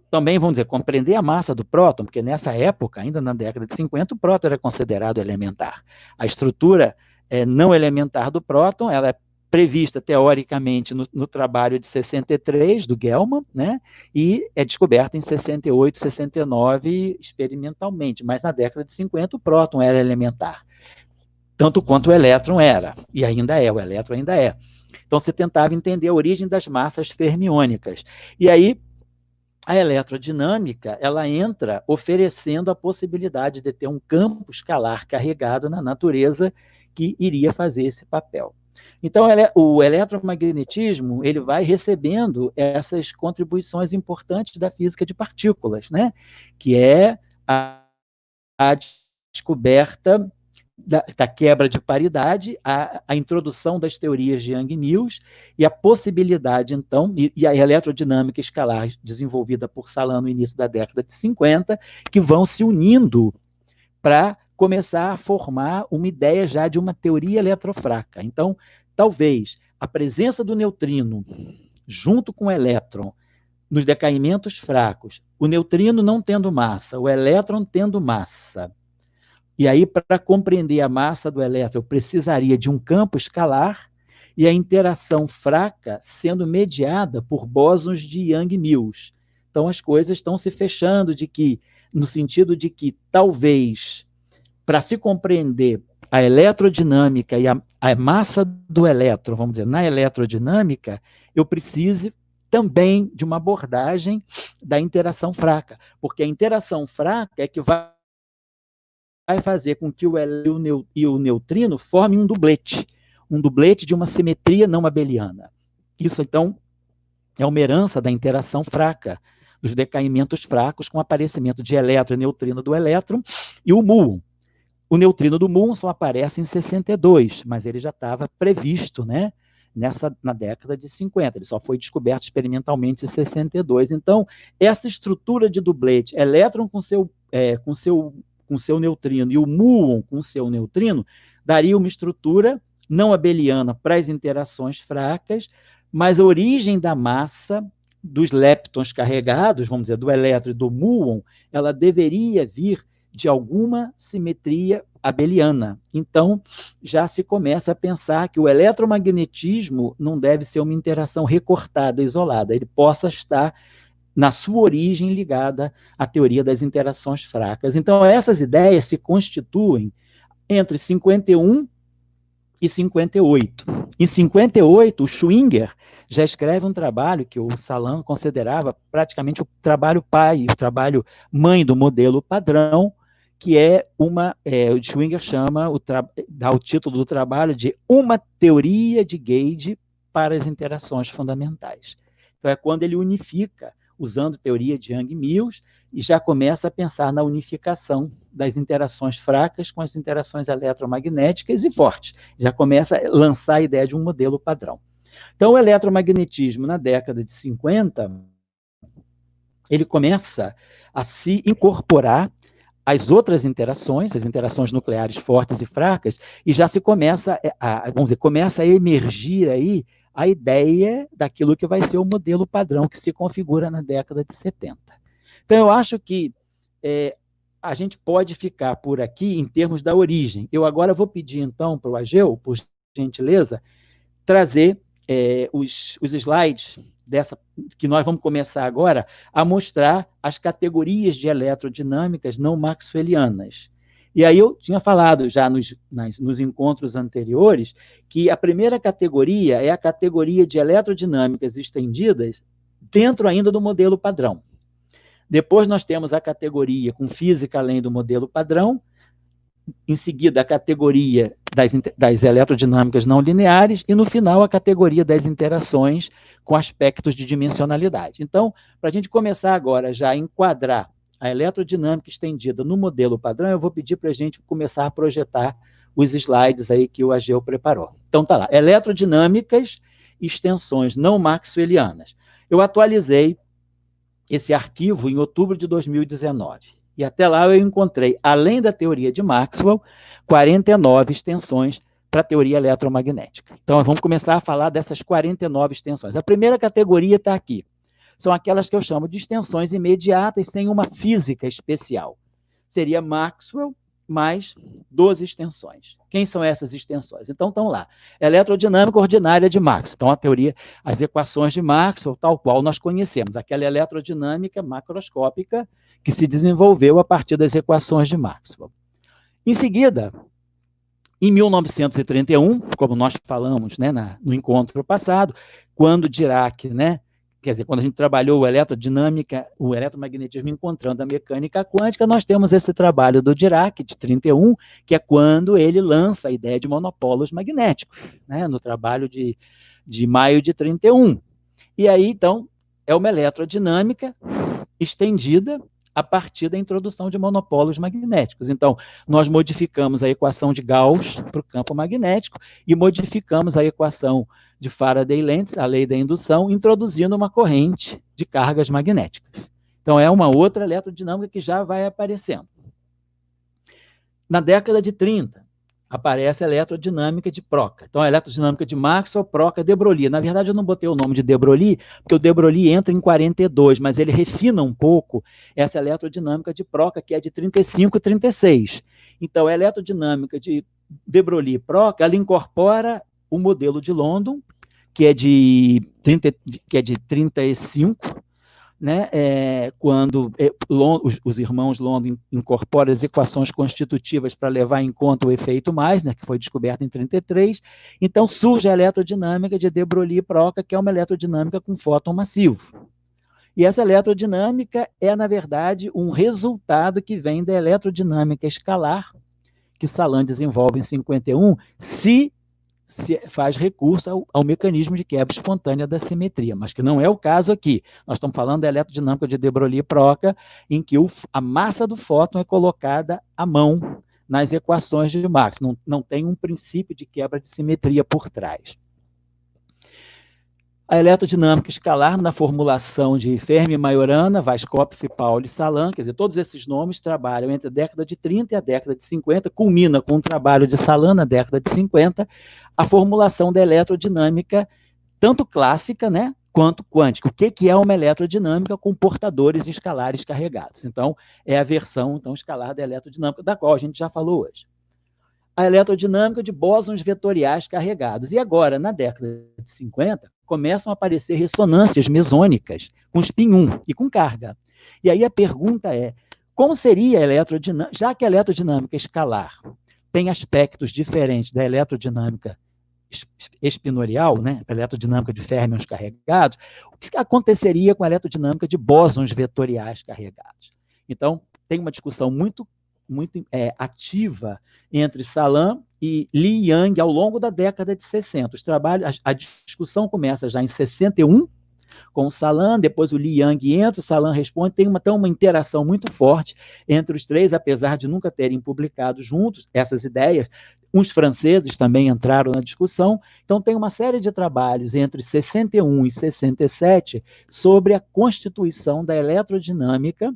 também, vamos dizer, compreender a massa do próton, porque nessa época, ainda na década de 50, o próton era considerado elementar. A estrutura não elementar do próton, ela é prevista teoricamente no trabalho de 63 do Gell-Mann, né? E é descoberta em 68, 69 experimentalmente, mas na década de 50 o próton era elementar, tanto quanto o elétron era, e ainda é, o elétron ainda é. Então você tentava entender a origem das massas fermiônicas. E aí a eletrodinâmica ela entra oferecendo a possibilidade de ter um campo escalar carregado na natureza que iria fazer esse papel. Então, o eletromagnetismo ele vai recebendo essas contribuições importantes da física de partículas, né? Que é a descoberta da quebra de paridade, a introdução das teorias de Young-Mills e a possibilidade, então, e a eletrodinâmica escalar desenvolvida por Salan no início da década de 50, que vão se unindo para começar a formar uma ideia já de uma teoria eletrofraca. Então, talvez a presença do neutrino junto com o elétron nos decaimentos fracos, o neutrino não tendo massa, o elétron tendo massa, e aí, para compreender a massa do elétron, eu precisaria de um campo escalar e a interação fraca sendo mediada por bósons de Young-Mills. Então, as coisas estão se fechando no sentido de que, talvez, para se compreender a eletrodinâmica e a massa do elétron, vamos dizer, na eletrodinâmica, eu precise também de uma abordagem da interação fraca, porque a interação fraca é que vai fazer com que o elétron e o neutrino formem um dublete de uma simetria não abeliana. Isso, então, é uma herança da interação fraca, dos decaimentos fracos com o aparecimento de elétron e neutrino do elétron e o muon. O neutrino do muon só aparece em 62, mas ele já estava previsto, né, na década de 50. Ele só foi descoberto experimentalmente em 62. Então, essa estrutura de dublete, elétron com seu neutrino e o muon com seu neutrino, daria uma estrutura não abeliana para as interações fracas, mas a origem da massa dos leptons carregados, vamos dizer, do elétron e do muon, ela deveria vir de alguma simetria abeliana. Então, já se começa a pensar que o eletromagnetismo não deve ser uma interação recortada, isolada, ele possa estar na sua origem ligada à teoria das interações fracas. Então, essas ideias se constituem entre 51 e 58. Em 58, o Schwinger já escreve um trabalho que o Salan considerava praticamente o trabalho pai, o trabalho mãe do modelo padrão, que o Schwinger dá o título do trabalho de Uma Teoria de Gauge para as Interações Fundamentais. Então, é quando ele unifica, usando teoria de Young-Mills, e já começa a pensar na unificação das interações fracas com as interações eletromagnéticas e fortes. Já começa a lançar a ideia de um modelo padrão. Então, o eletromagnetismo, na década de 50, ele começa a se incorporar às outras interações, as interações nucleares fortes e fracas, e já se começa começa a emergir aí a ideia daquilo que vai ser o modelo padrão que se configura na década de 70. Então, eu acho que a gente pode ficar por aqui em termos da origem. Eu agora vou pedir, então, para o Ageu, por gentileza, trazer os slides que nós vamos começar agora a mostrar as categorias de eletrodinâmicas não maxwellianas. E aí eu tinha falado já nos encontros anteriores que a primeira categoria é a categoria de eletrodinâmicas estendidas dentro ainda do modelo padrão. Depois nós temos a categoria com física além do modelo padrão, em seguida a categoria das eletrodinâmicas não lineares e, no final, a categoria das interações com aspectos de dimensionalidade. Então, para a gente começar agora já a enquadrar a eletrodinâmica estendida no modelo padrão, eu vou pedir para a gente começar a projetar os slides aí que o Ageu preparou. Então, tá lá, eletrodinâmicas, extensões não maxwellianas. Eu atualizei esse arquivo em outubro de 2019. E até lá eu encontrei, além da teoria de Maxwell, 49 extensões para a teoria eletromagnética. Então, vamos começar a falar dessas 49 extensões. A primeira categoria está aqui. São aquelas que eu chamo de extensões imediatas sem uma física especial. Seria Maxwell mais 12 extensões. Quem são essas extensões? Então, estão lá. Eletrodinâmica ordinária de Maxwell. Então, a teoria, as equações de Maxwell, tal qual nós conhecemos. Aquela eletrodinâmica macroscópica que se desenvolveu a partir das equações de Maxwell. Em seguida, em 1931, como nós falamos, né, no encontro passado, quando Dirac, né, quer dizer, quando a gente trabalhou a eletrodinâmica, o eletromagnetismo encontrando a mecânica quântica, nós temos esse trabalho do Dirac, de 31, que é quando ele lança a ideia de monopolos magnéticos, né, no trabalho de maio de 31. E aí, então, é uma eletrodinâmica estendida a partir da introdução de monopolos magnéticos. Então, nós modificamos a equação de Gauss para o campo magnético e modificamos a equação de Faraday-Lentz, a lei da indução, introduzindo uma corrente de cargas magnéticas. Então, é uma outra eletrodinâmica que já vai aparecendo. Na década de 30, aparece a eletrodinâmica de Proca. Então, a eletrodinâmica de Maxwell, Proca, de Broglie. Na verdade, eu não botei o nome de Broglie, porque o de Broglie entra em 42, mas ele refina um pouco essa eletrodinâmica de Proca, que é de 35 e 36. Então, a eletrodinâmica de Broglie e Proca, ela incorpora o modelo de London, que é de 35, né, quando os irmãos London incorporam as equações constitutivas para levar em conta o efeito Meissner, que foi descoberto em 33, então surge a eletrodinâmica de de Broglie e Proca, que é uma eletrodinâmica com fóton massivo. E essa eletrodinâmica é, na verdade, um resultado que vem da eletrodinâmica escalar, que Salan desenvolve em 51, se faz recurso ao mecanismo de quebra espontânea da simetria, mas que não é o caso aqui. Nós estamos falando da eletrodinâmica de de Broglie e Proca, em que a massa do fóton é colocada à mão nas equações de Maxwell. Não tem um princípio de quebra de simetria por trás. A eletrodinâmica escalar na formulação de Fermi, Majorana, Weisskopf, Pauli e Salan, quer dizer, todos esses nomes trabalham entre a década de 30 e a década de 50, culmina com o trabalho de Salan na década de 50, a formulação da eletrodinâmica tanto clássica, né, quanto quântica. O que é uma eletrodinâmica com portadores escalares carregados? Então, é a versão escalar da eletrodinâmica, da qual a gente já falou hoje. A eletrodinâmica de bósons vetoriais carregados. E agora, na década de 50, começam a aparecer ressonâncias mesônicas com spin 1 e com carga. E aí a pergunta é, como seria a eletrodinâmica, já que a eletrodinâmica escalar tem aspectos diferentes da eletrodinâmica espinorial, né, a eletrodinâmica de férmions carregados, o que aconteceria com a eletrodinâmica de bósons vetoriais carregados? Então, tem uma discussão muito ativa entre Salan e Li Yang ao longo da década de 60. A discussão começa já em 61, com o Salan, depois o Li Yang entra, o Salan responde, tem uma interação muito forte entre os três, apesar de nunca terem publicado juntos essas ideias. Uns franceses também entraram na discussão, então tem uma série de trabalhos entre 61 e 67 sobre a constituição da eletrodinâmica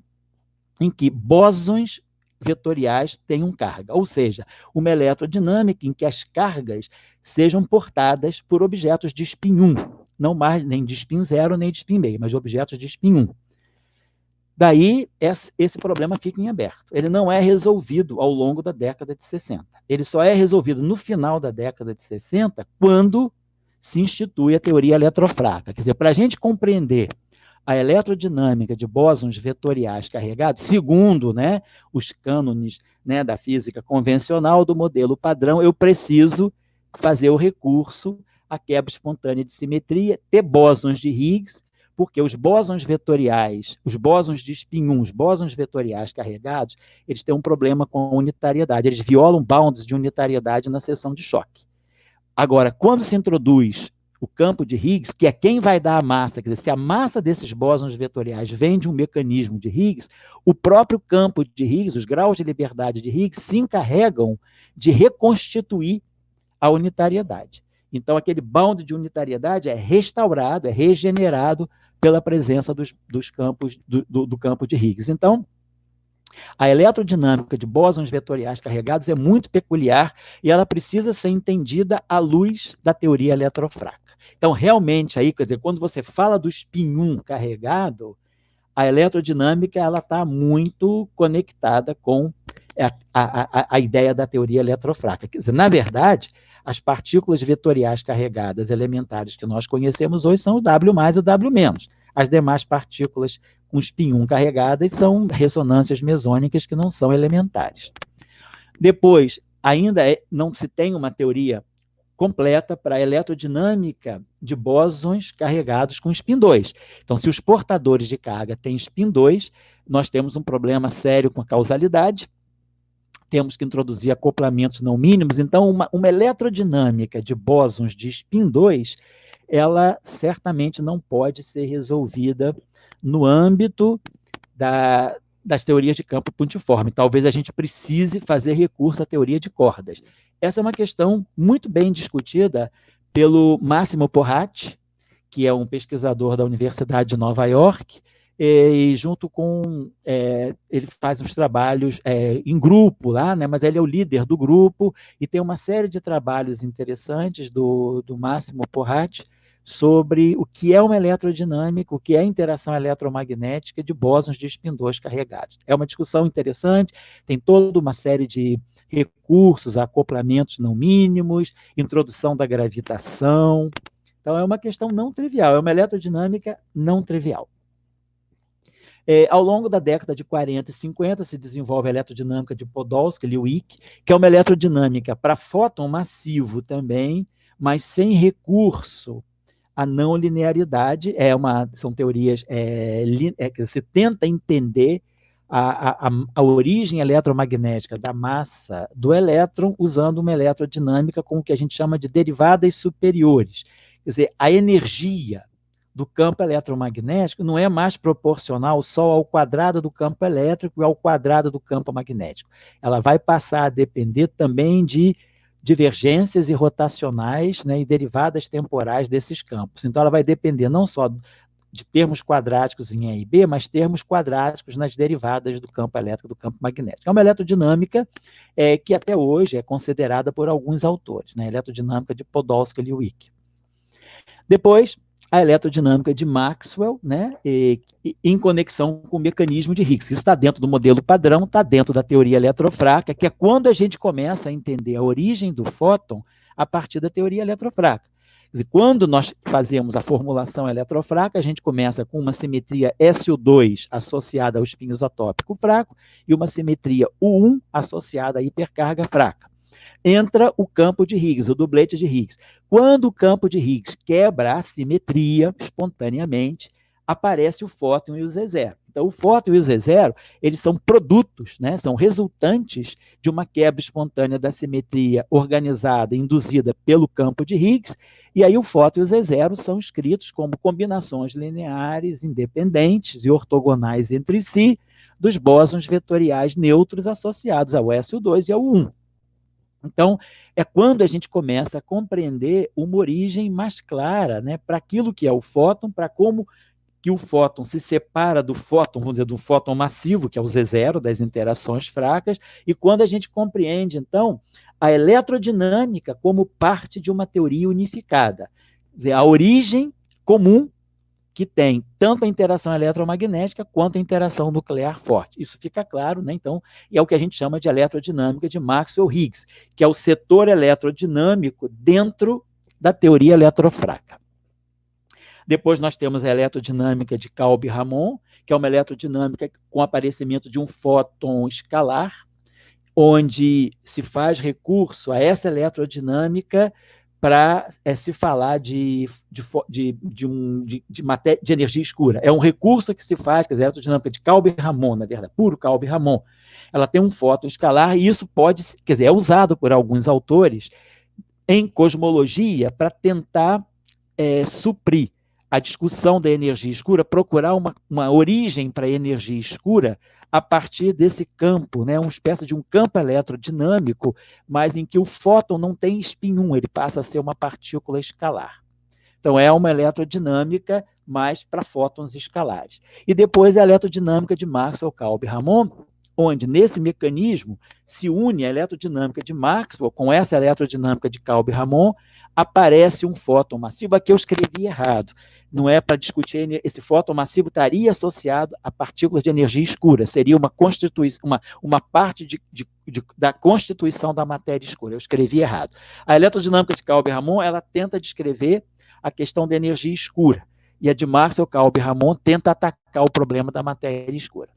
em que bósons vetoriais tenham carga, ou seja, uma eletrodinâmica em que as cargas sejam portadas por objetos de spin 1, não mais nem de spin 0 nem de spin meio, mas de objetos de spin 1. Daí, esse problema fica em aberto. Ele não é resolvido ao longo da década de 60. Ele só é resolvido no final da década de 60, quando se institui a teoria eletrofraca. Quer dizer, para a gente compreender a eletrodinâmica de bósons vetoriais carregados, segundo, né, os cânones, né, da física convencional, do modelo padrão, eu preciso fazer o recurso à quebra espontânea de simetria, ter bósons de Higgs, porque os bósons vetoriais, os bósons de spin 1, os bósons vetoriais carregados, eles têm um problema com a unitariedade, eles violam bounds de unitariedade na seção de choque. Agora, quando se introduz o campo de Higgs, que é quem vai dar a massa, quer dizer, se a massa desses bósons vetoriais vem de um mecanismo de Higgs, o próprio campo de Higgs, os graus de liberdade de Higgs, se encarregam de reconstituir a unitariedade. Então, aquele bound de unitariedade é restaurado, é regenerado pela presença dos campos, do campo de Higgs. Então, a eletrodinâmica de bósons vetoriais carregados é muito peculiar e ela precisa ser entendida à luz da teoria eletrofraca. Então, realmente, aí, quer dizer, quando você fala do spin 1 carregado, a eletrodinâmica está muito conectada com a ideia da teoria eletrofraca. Quer dizer, na verdade, as partículas vetoriais carregadas elementares que nós conhecemos hoje são o W mais e o W menos. As demais partículas com spin 1 carregadas são ressonâncias mesônicas que não são elementares. Depois, ainda não se tem uma teoria completa para a eletrodinâmica de bósons carregados com spin 2. Então, se os portadores de carga têm spin 2, nós temos um problema sério com a causalidade, temos que introduzir acoplamentos não mínimos. Então, uma eletrodinâmica de bósons de spin 2, ela certamente não pode ser resolvida no âmbito das teorias de campo pontiforme. Talvez a gente precise fazer recurso à teoria de cordas. Essa é uma questão muito bem discutida pelo Massimo Porrati, que é um pesquisador da Universidade de Nova York, e junto com... ele faz uns trabalhos em grupo lá, né, mas ele é o líder do grupo, e tem uma série de trabalhos interessantes do Massimo Porrati sobre o que é uma eletrodinâmica, o que é a interação eletromagnética de bósons de spin 2 carregados. É uma discussão interessante, tem toda uma série de recursos, acoplamentos não mínimos, introdução da gravitação. Então, é uma questão não trivial, é uma eletrodinâmica não trivial. Ao longo da década de 40 e 50, se desenvolve a eletrodinâmica de Podolsky-Lewicki, que é uma eletrodinâmica para fóton massivo também, mas sem recurso à não linearidade. São teorias que se tenta entender a origem eletromagnética da massa do elétron usando uma eletrodinâmica com o que a gente chama de derivadas superiores. Quer dizer, a energia do campo eletromagnético não é mais proporcional só ao quadrado do campo elétrico e ao quadrado do campo magnético. Ela vai passar a depender também de divergências e rotacionais, né, e derivadas temporais desses campos. Então, ela vai depender não só de termos quadráticos em E e B, mas termos quadráticos nas derivadas do campo elétrico e do campo magnético. É uma eletrodinâmica que até hoje é considerada por alguns autores, né, eletrodinâmica de Podolsky-Lewicki. Depois, a eletrodinâmica de Maxwell, né, em conexão com o mecanismo de Higgs. Isso está dentro do modelo padrão, está dentro da teoria eletrofraca, que é quando a gente começa a entender a origem do fóton a partir da teoria eletrofraca. Quer dizer, quando nós fazemos a formulação eletrofraca, a gente começa com uma simetria SO2 associada ao spin isotópico fraco e uma simetria U1 associada à hipercarga fraca. Entra o campo de Higgs, o dublete de Higgs. Quando o campo de Higgs quebra a simetria espontaneamente, aparece o fóton e o Z0. Então, o fóton e o Z0, eles são produtos, né, são resultantes de uma quebra espontânea da simetria organizada, induzida pelo campo de Higgs, e aí o fóton e o Z0 são escritos como combinações lineares, independentes e ortogonais entre si, dos bósons vetoriais neutros associados ao SO2 e ao 1. Então, é quando a gente começa a compreender uma origem mais clara, né, para aquilo que é o fóton, para como que o fóton se separa do fóton, vamos dizer, do fóton massivo, que é o Z0, das interações fracas, e quando a gente compreende, então, a eletrodinâmica como parte de uma teoria unificada. Quer dizer, a origem comum que tem tanto a interação eletromagnética quanto a interação nuclear forte. Isso fica claro, né? Então, e é o que a gente chama de eletrodinâmica de Maxwell-Higgs, que é o setor eletrodinâmico dentro da teoria eletrofraca. Depois nós temos a eletrodinâmica de Calbi-Ramon, que é uma eletrodinâmica com aparecimento de um fóton escalar, onde se faz recurso a essa eletrodinâmica para se falar de energia escura. É um recurso que se faz, quer dizer, a eletrodinâmica de Calbi-Ramon, na verdade, puro Calbi-Ramon. Ela tem um fóton escalar e isso pode, quer dizer, é usado por alguns autores em cosmologia para tentar suprir a discussão da energia escura, procurar uma origem para a energia escura a partir desse campo, né, uma espécie de um campo eletrodinâmico, mas em que o fóton não tem spin 1, ele passa a ser uma partícula escalar. Então, é uma eletrodinâmica mais para fótons escalares. E depois a eletrodinâmica de Maxwell-Calbi-Ramon, onde, nesse mecanismo, se une a eletrodinâmica de Maxwell com essa eletrodinâmica de Calbi-Ramon, aparece um fóton massivo. Aqui eu escrevi errado. Não é para discutir, esse fóton massivo estaria associado a partículas de energia escura, seria uma parte da constituição da matéria escura. Eu escrevi errado. A eletrodinâmica de Calbi-Ramon, ela tenta descrever a questão da energia escura, e a de Maxwell-Calbi-Ramon tenta atacar o problema da matéria escura.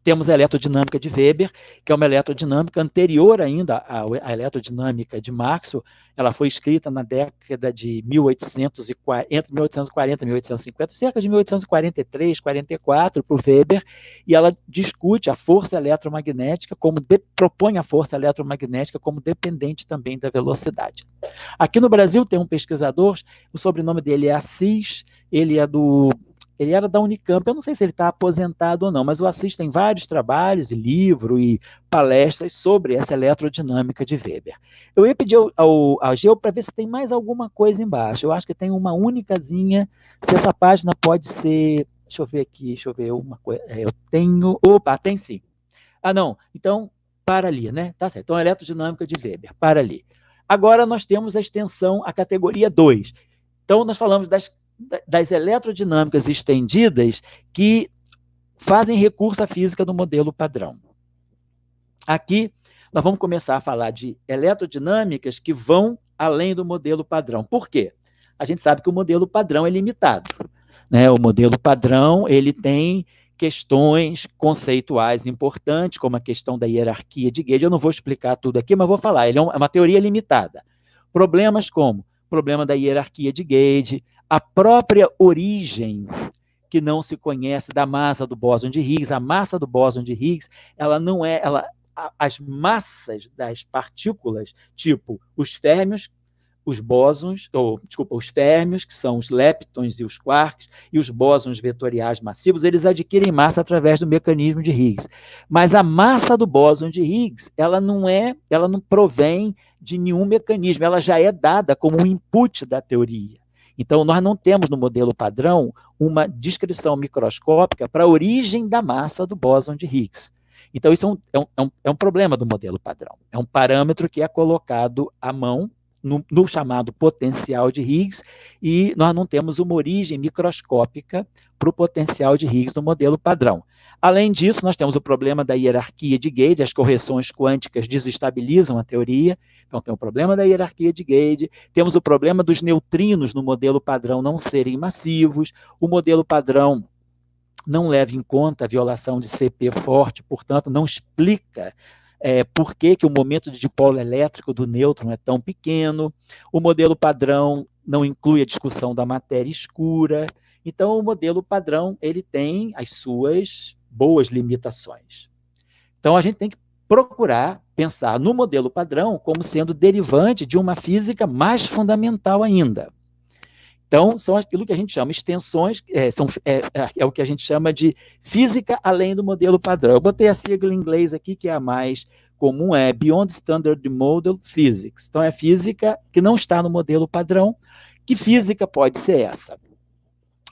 Temos a eletrodinâmica de Weber, que é uma eletrodinâmica anterior ainda à eletrodinâmica de Maxwell. Ela foi escrita na década de 1840, entre 1840 e 1850, cerca de 1843, 44, para o Weber, e ela discute a força eletromagnética, propõe a força eletromagnética como dependente também da velocidade. Aqui no Brasil tem um pesquisador, o sobrenome dele é Assis, ele era da Unicamp, eu não sei se ele está aposentado ou não, mas o Assis tem vários trabalhos, livro e palestras sobre essa eletrodinâmica de Weber. Eu ia pedir ao Geo para ver se tem mais alguma coisa embaixo. Eu acho que tem uma únicazinha, se essa página pode ser... Deixa eu ver uma coisa. Eu tenho... Opa, tem sim. Ah, não. Então, para ali, né? Tá certo. Então, a eletrodinâmica de Weber, para ali. Agora nós temos a extensão, a categoria 2. Então, nós falamos das eletrodinâmicas estendidas que fazem recurso à física do modelo padrão. Aqui, nós vamos começar a falar de eletrodinâmicas que vão além do modelo padrão. Por quê? A gente sabe que o modelo padrão é limitado, né? O modelo padrão, ele tem questões conceituais importantes, como a questão da hierarquia de Gauge. Eu não vou explicar tudo aqui, mas vou falar. Ele é uma teoria limitada. Problemas como o problema da hierarquia de Gauge, a própria origem que não se conhece da massa do bóson de Higgs. A massa do bóson de Higgs, ela não é... as massas das partículas, tipo os férmions, os bósons, os férmions, que são os leptons e os quarks, e os bósons vetoriais massivos, eles adquirem massa através do mecanismo de Higgs. Mas a massa do bóson de Higgs, ela não provém de nenhum mecanismo, ela já é dada como um input da teoria. Então, nós não temos no modelo padrão uma descrição microscópica para a origem da massa do bóson de Higgs. Então, isso é um problema do modelo padrão. É um parâmetro que é colocado à mão no chamado potencial de Higgs, e nós não temos uma origem microscópica para o potencial de Higgs no modelo padrão. Além disso, nós temos o problema da hierarquia de Gauge, as correções quânticas desestabilizam a teoria, então tem o problema da hierarquia de Gauge, temos o problema dos neutrinos no modelo padrão não serem massivos, o modelo padrão não leva em conta a violação de CP forte, portanto, não explica por que o momento de dipolo elétrico do nêutron é tão pequeno, o modelo padrão não inclui a discussão da matéria escura. Então, o modelo padrão ele tem as suas boas limitações. Então, a gente tem que procurar pensar no modelo padrão como sendo derivante de uma física mais fundamental ainda. Então, são aquilo que a gente chama extensões, é o que a gente chama de física além do modelo padrão. Eu botei a sigla em inglês aqui, que é a mais comum, é Beyond Standard Model Physics. Então, é física que não está no modelo padrão. Que física pode ser essa?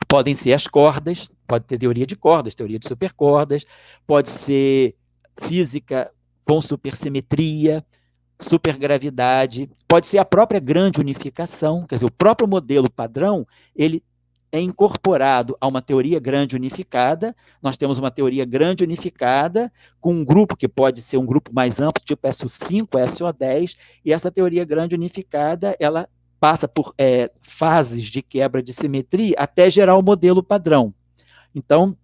Podem ser as cordas, pode ter teoria de cordas, teoria de supercordas, pode ser física com supersimetria, supergravidade, pode ser a própria grande unificação, quer dizer, o próprio modelo padrão, ele é incorporado a uma teoria grande unificada. Nós temos uma teoria grande unificada com um grupo que pode ser um grupo mais amplo, tipo SO5, SO10, e essa teoria grande unificada, ela passa por fases de quebra de simetria até gerar o modelo padrão. Então,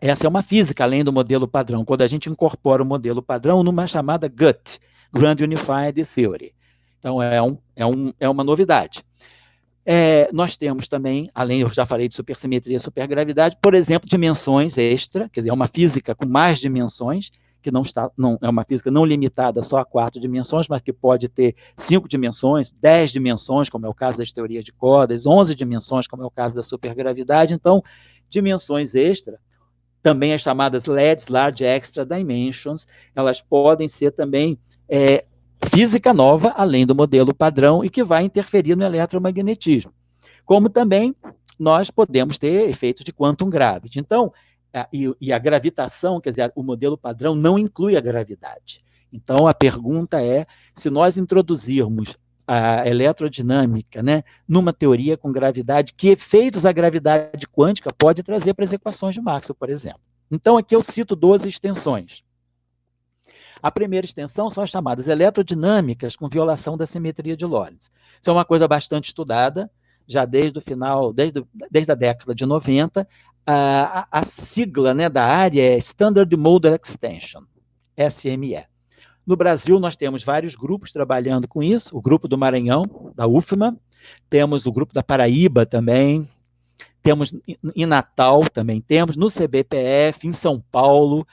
essa é uma física além do modelo padrão, quando a gente incorpora o modelo padrão numa chamada GUT, Grand Unified Theory. Então, é uma novidade. Nós temos também, além, eu já falei de supersimetria e supergravidade, por exemplo, dimensões extra, quer dizer, é uma física com mais dimensões, que não é uma física não limitada só a 4 dimensões, mas que pode ter 5 dimensões, 10 dimensões, como é o caso das teorias de cordas, 11 dimensões, como é o caso da supergravidade. Então, dimensões extra, também as chamadas LEDs, Large Extra Dimensions, elas podem ser também física nova, além do modelo padrão, e que vai interferir no eletromagnetismo. Como também nós podemos ter efeitos de quantum gravity. Então, e a gravitação, quer dizer, o modelo padrão não inclui a gravidade. Então, a pergunta é, se nós introduzirmos a eletrodinâmica, né, numa teoria com gravidade, que efeitos a gravidade quântica pode trazer para as equações de Maxwell, por exemplo. Então, aqui eu cito 12 extensões. A primeira extensão são as chamadas eletrodinâmicas com violação da simetria de Lorentz. Isso é uma coisa bastante estudada, já desde o final, desde a década de 90. A sigla, né, da área é Standard Model Extension, SME. No Brasil, nós temos vários grupos trabalhando com isso, o grupo do Maranhão, da UFMA, temos o grupo da Paraíba também, temos em Natal também, temos no CBPF, em São Paulo,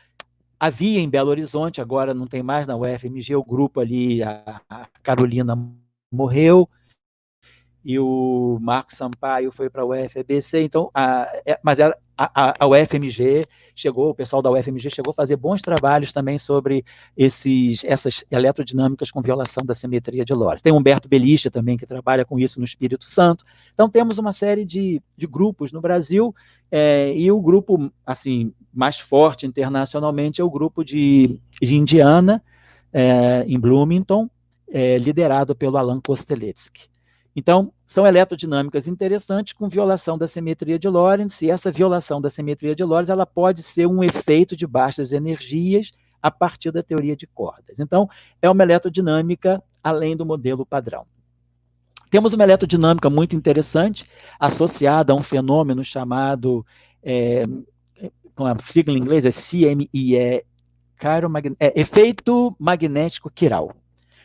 havia em Belo Horizonte, agora não tem mais na UFMG, o grupo ali, a Carolina morreu, e o Marcos Sampaio foi para a UFABC, então, mas a UFMG chegou, o pessoal da UFMG chegou a fazer bons trabalhos também sobre essas eletrodinâmicas com violação da simetria de Lorentz. Tem Humberto Belisca também, que trabalha com isso no Espírito Santo. Então, temos uma série de grupos no Brasil, e o grupo, assim, mais forte internacionalmente é o grupo de Indiana, em Bloomington, liderado pelo Alan Kosteletsky. Então, são eletrodinâmicas interessantes com violação da simetria de Lorentz, e essa violação da simetria de Lorentz ela pode ser um efeito de baixas energias a partir da teoria de cordas. Então, é uma eletrodinâmica além do modelo padrão. Temos uma eletrodinâmica muito interessante, associada a um fenômeno chamado, com a sigla em inglês é CME, efeito magnético quiral.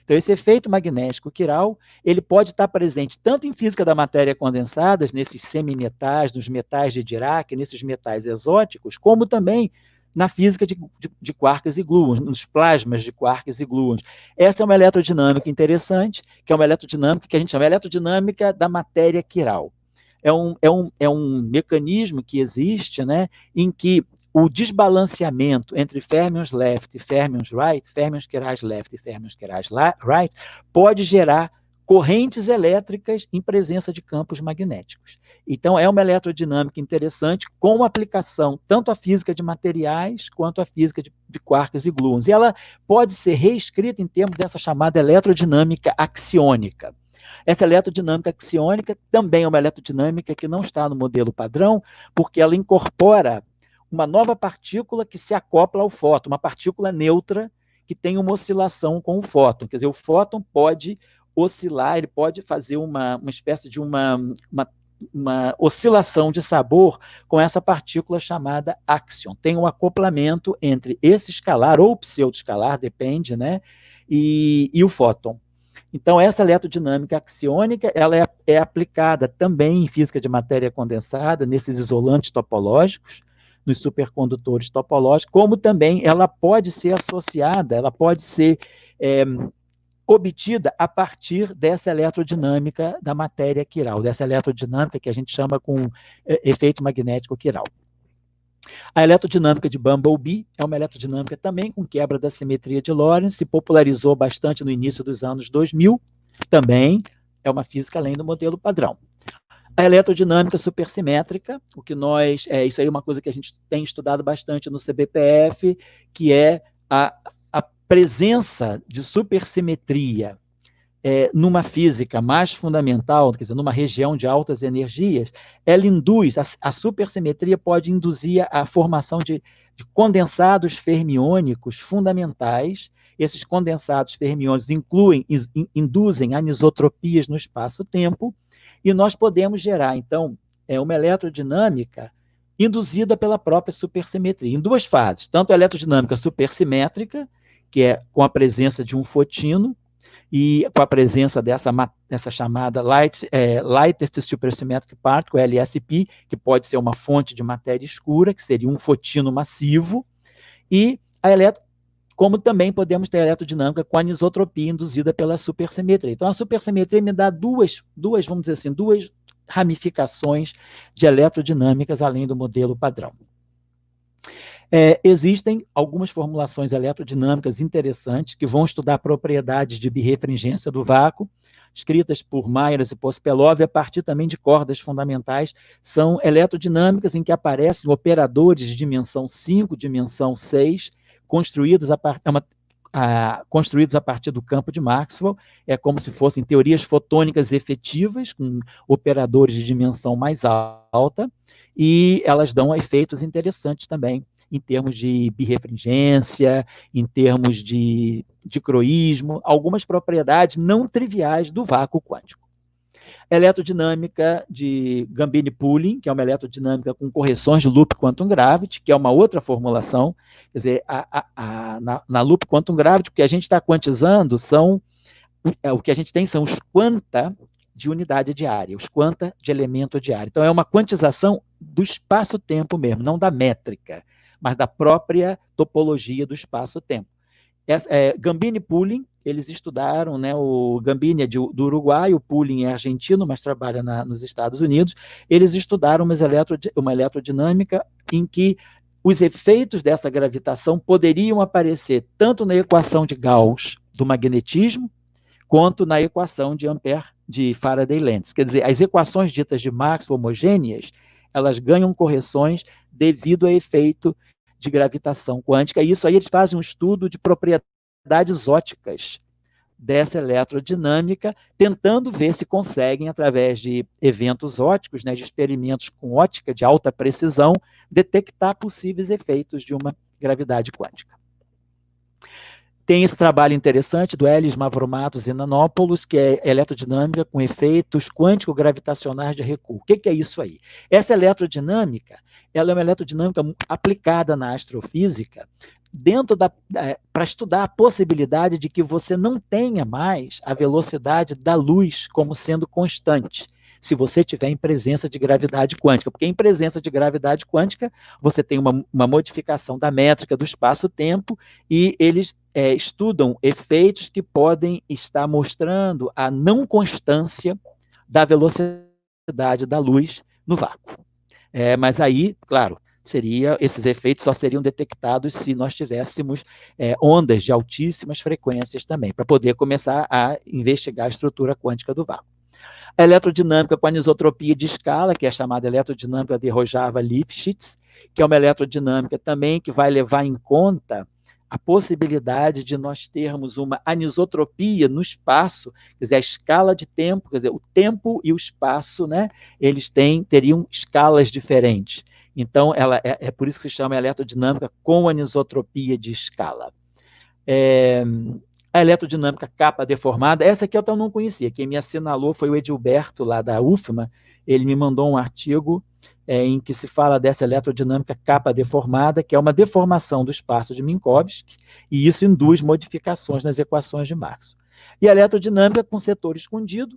Então, esse efeito magnético quiral, ele pode estar presente tanto em física da matéria condensada, nesses semimetais, nos metais de Dirac, nesses metais exóticos, como também na física de quarks e gluons, nos plasmas de quarks e gluons. Essa é uma eletrodinâmica interessante, que é uma eletrodinâmica que a gente chama de eletrodinâmica da matéria quiral. É um mecanismo que existe, né, em que o desbalanceamento entre fermions left e fermions right, fermions quirais left e fermions quirais right, pode gerar correntes elétricas em presença de campos magnéticos. Então, é uma eletrodinâmica interessante com aplicação tanto à física de materiais quanto à física de quarks e gluons. E ela pode ser reescrita em termos dessa chamada eletrodinâmica axiônica. Essa eletrodinâmica axiônica também é uma eletrodinâmica que não está no modelo padrão, porque ela incorpora uma nova partícula que se acopla ao fóton, uma partícula neutra que tem uma oscilação com o fóton. Quer dizer, o fóton pode oscilar, ele pode fazer uma espécie de uma oscilação de sabor com essa partícula chamada axion. Tem um acoplamento entre esse escalar, ou pseudoescalar, depende, né, e o fóton. Então, essa eletrodinâmica axiônica ela é aplicada também em física de matéria condensada, nesses isolantes topológicos, nos supercondutores topológicos, como também ela pode ser associada, ela pode ser obtida a partir dessa eletrodinâmica da matéria quiral, dessa eletrodinâmica que a gente chama com efeito magnético quiral. A eletrodinâmica de Bumblebee é uma eletrodinâmica também com quebra da simetria de Lorentz, se popularizou bastante no início dos anos 2000, também é uma física além do modelo padrão. A eletrodinâmica supersimétrica, o que isso aí é uma coisa que a gente tem estudado bastante no CBPF, que é a presença de supersimetria numa física mais fundamental, quer dizer, numa região de altas energias, ela induz, a supersimetria pode induzir a formação de condensados fermiônicos fundamentais. esses condensados fermiônicos induzem anisotropias no espaço-tempo, e nós podemos gerar, então, uma eletrodinâmica induzida pela própria supersimetria, em duas fases, tanto a eletrodinâmica supersimétrica, que é com a presença de um fotino, e com a presença dessa chamada Lightest Supersymmetric Particle, LSP, que pode ser uma fonte de matéria escura, que seria um fotino massivo, e como também podemos ter a eletrodinâmica com a anisotropia induzida pela supersimetria. Então, a supersimetria me dá duas, vamos dizer assim, duas ramificações de eletrodinâmicas além do modelo padrão. Existem algumas formulações eletrodinâmicas interessantes que vão estudar propriedades de birrefringência do vácuo, escritas por Myers e Pospelov, a partir também de cordas fundamentais. São eletrodinâmicas em que aparecem operadores de dimensão 5, dimensão 6, construídos a partir do campo de Maxwell, é como se fossem teorias fotônicas efetivas, com operadores de dimensão mais alta, e elas dão efeitos interessantes também, em termos de birrefringência, em termos de dicroísmo, algumas propriedades não triviais do vácuo quântico. Eletrodinâmica de Gambini-Pulling, que é uma eletrodinâmica com correções de loop quantum gravity, que é uma outra formulação. Quer dizer, na loop quantum gravity, o que a gente está quantizando o que a gente tem são os quanta de unidade de área, os quanta de elemento de área. Então, é uma quantização do espaço-tempo mesmo, não da métrica, mas da própria topologia do espaço-tempo. Gambini e Pulling, eles estudaram, né, o Gambini é do Uruguai, o Pulling é argentino, mas trabalha nos Estados Unidos. Eles estudaram uma eletrodinâmica em que os efeitos dessa gravitação poderiam aparecer tanto na equação de Gauss do magnetismo, quanto na equação de Faraday-Lenz. Quer dizer, as equações ditas de Maxwell homogêneas, elas ganham correções devido a efeito de gravitação quântica, e isso aí eles fazem um estudo de propriedades óticas dessa eletrodinâmica, tentando ver se conseguem, através de eventos óticos, né, de experimentos com ótica de alta precisão, detectar possíveis efeitos de uma gravidade quântica. Tem esse trabalho interessante do Ellis, Mavromatos e Nanopoulos, que é eletrodinâmica com efeitos quântico-gravitacionais de recuo. O que é isso aí? Essa eletrodinâmica, ela é uma eletrodinâmica aplicada na astrofísica, para estudar a possibilidade de que você não tenha mais a velocidade da luz como sendo constante, se você tiver em presença de gravidade quântica, porque em presença de gravidade quântica, você tem uma modificação da métrica do espaço-tempo, e eles estudam efeitos que podem estar mostrando a não constância da velocidade da luz no vácuo. Mas aí, claro, esses efeitos só seriam detectados se nós tivéssemos ondas de altíssimas frequências também, para poder começar a investigar a estrutura quântica do vácuo. A eletrodinâmica com anisotropia de escala, que é chamada eletrodinâmica de Rojava-Lifshitz, que é uma eletrodinâmica também que vai levar em conta a possibilidade de nós termos uma anisotropia no espaço, quer dizer, a escala de tempo, quer dizer, o tempo e o espaço, né, eles teriam escalas diferentes. Então, ela é por isso que se chama eletrodinâmica com anisotropia de escala. A eletrodinâmica capa deformada, essa aqui eu não conhecia, quem me assinalou foi o Edilberto, lá da UFMA, ele me mandou um artigo em que se fala dessa eletrodinâmica capa deformada, que é uma deformação do espaço de Minkowski, e isso induz modificações nas equações de Maxwell. E a eletrodinâmica com setor escondido,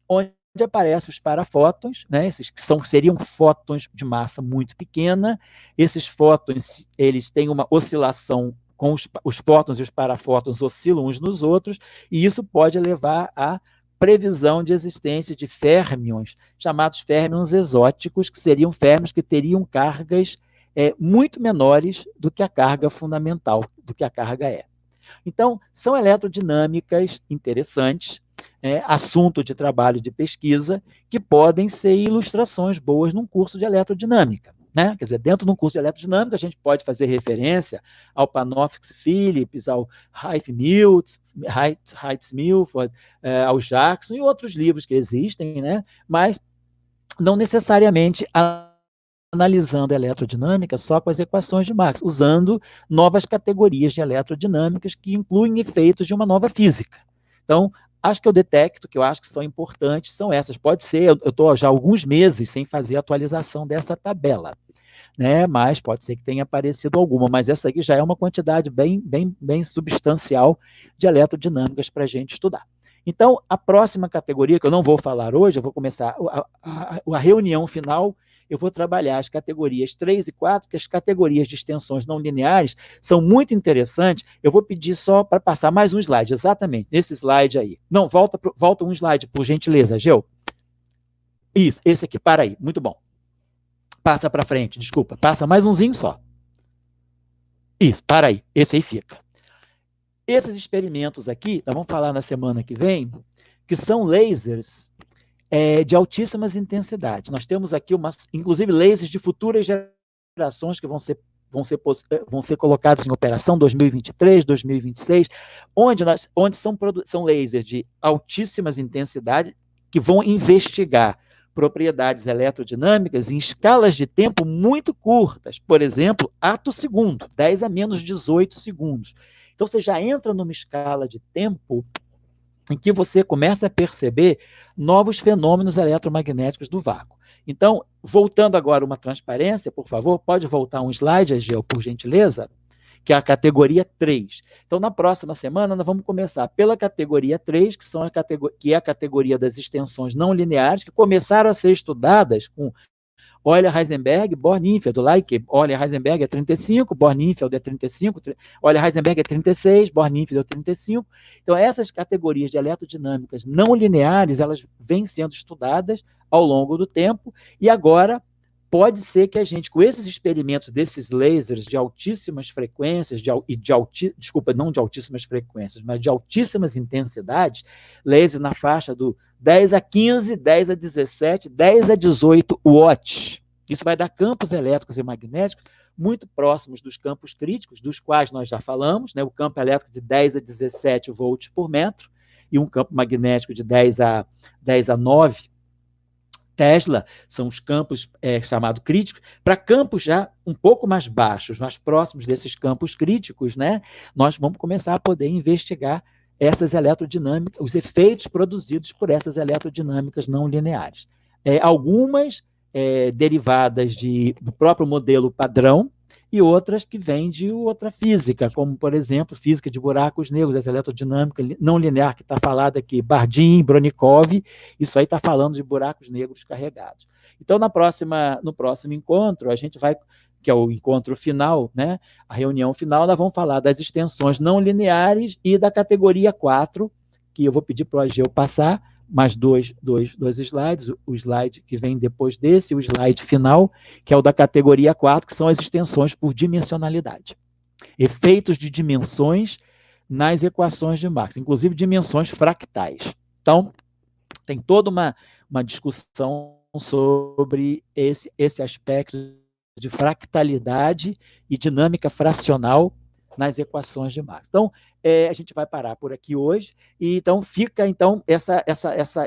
onde aparecem os parafótons, né, esses que seriam fótons de massa muito pequena. Esses fótons, eles têm uma oscilação, com os fótons e os parafótons oscilam uns nos outros, e isso pode levar a previsão de existência de férmions, chamados férmions exóticos, que seriam férmions que teriam cargas muito menores do que a carga fundamental, do que a carga é. Então, são eletrodinâmicas interessantes, assunto de trabalho de pesquisa, que podem ser ilustrações boas num curso de eletrodinâmica. Né? Quer dizer, dentro de um curso de eletrodinâmica, a gente pode fazer referência ao Panofsky Phillips, ao Heitz-Milford, ao Jackson e outros livros que existem, né? Mas não necessariamente a analisando a eletrodinâmica só com as equações de Marx, usando novas categorias de eletrodinâmicas que incluem efeitos de uma nova física. Então, as que eu detecto, que eu acho que são importantes, são essas. Pode ser, eu estou já há alguns meses sem fazer atualização dessa tabela, né? Mas pode ser que tenha aparecido alguma, mas essa aqui já é uma quantidade bem substancial de eletrodinâmicas para a gente estudar. Então, a próxima categoria, que eu não vou falar hoje, eu vou começar a reunião final, eu vou trabalhar as categorias 3 e 4, que as categorias de extensões não lineares são muito interessantes. Eu vou pedir só para passar mais um slide, exatamente, nesse slide aí. Não, volta um slide, por gentileza, Geu. Isso, esse aqui, para aí, muito bom. Passa para frente, desculpa, passa mais umzinho só. Isso, para aí, esse aí fica. Esses experimentos aqui, nós vamos falar na semana que vem, que são lasers de altíssimas intensidades. Nós temos aqui, inclusive, lasers de futuras gerações que vão ser colocados em operação 2023, 2026, onde são lasers de altíssimas intensidades que vão investigar propriedades eletrodinâmicas em escalas de tempo muito curtas. Por exemplo, ato segundo, 10 a menos 18 segundos. Então, você já entra numa escala de tempo em que você começa a perceber novos fenômenos eletromagnéticos do vácuo. Então, voltando agora uma transparência, por favor, pode voltar um slide, Ageu, por gentileza, que é a categoria 3. Então, na próxima semana, nós vamos começar pela categoria 3, que é a categoria das extensões não lineares, que começaram a ser estudadas com Euler-Heisenberg, Bohr-Ninfeld, lá que Euler-Heisenberg é 35, Bohr-Ninfeld é 35, Euler-Heisenberg é 36, Bohr-Ninfeld é 35. Então, essas categorias de eletrodinâmicas não lineares, elas vêm sendo estudadas ao longo do tempo, e agora pode ser que a gente, com esses experimentos desses lasers de altíssimas frequências, não de altíssimas frequências, mas de altíssimas intensidades, lasers na faixa do 10 a 15, 10 a 17, 10 a 18 watts. Isso vai dar campos elétricos e magnéticos muito próximos dos campos críticos, dos quais nós já falamos, né? O campo elétrico de 10 a 17 volts por metro e um campo magnético de 10 a 9 Tesla, são os campos chamados críticos. Para campos já um pouco mais baixos, mais próximos desses campos críticos, né, nós vamos começar a poder investigar essas eletrodinâmicas, os efeitos produzidos por essas eletrodinâmicas não lineares. Algumas derivadas do próprio modelo padrão, e outras que vêm de outra física, como, por exemplo, física de buracos negros, essa elerodinâmica não linear que está falada aqui, Bardeen, Bronikov, isso aí está falando de buracos negros carregados. Então, no próximo encontro, a gente vai, que é o encontro final, né, a reunião final, nós vamos falar das extensões não lineares e da categoria 4, que eu vou pedir para o Ageu passar, mais dois slides, o slide que vem depois desse, o slide final, que é o da categoria 4, que são as extensões por dimensionalidade. Efeitos de dimensões nas equações de Marx, inclusive dimensões fractais. Então, tem toda uma discussão sobre esse aspecto de fractalidade e dinâmica fracional nas equações de Marx. Então, a gente vai parar por aqui hoje, e então fica,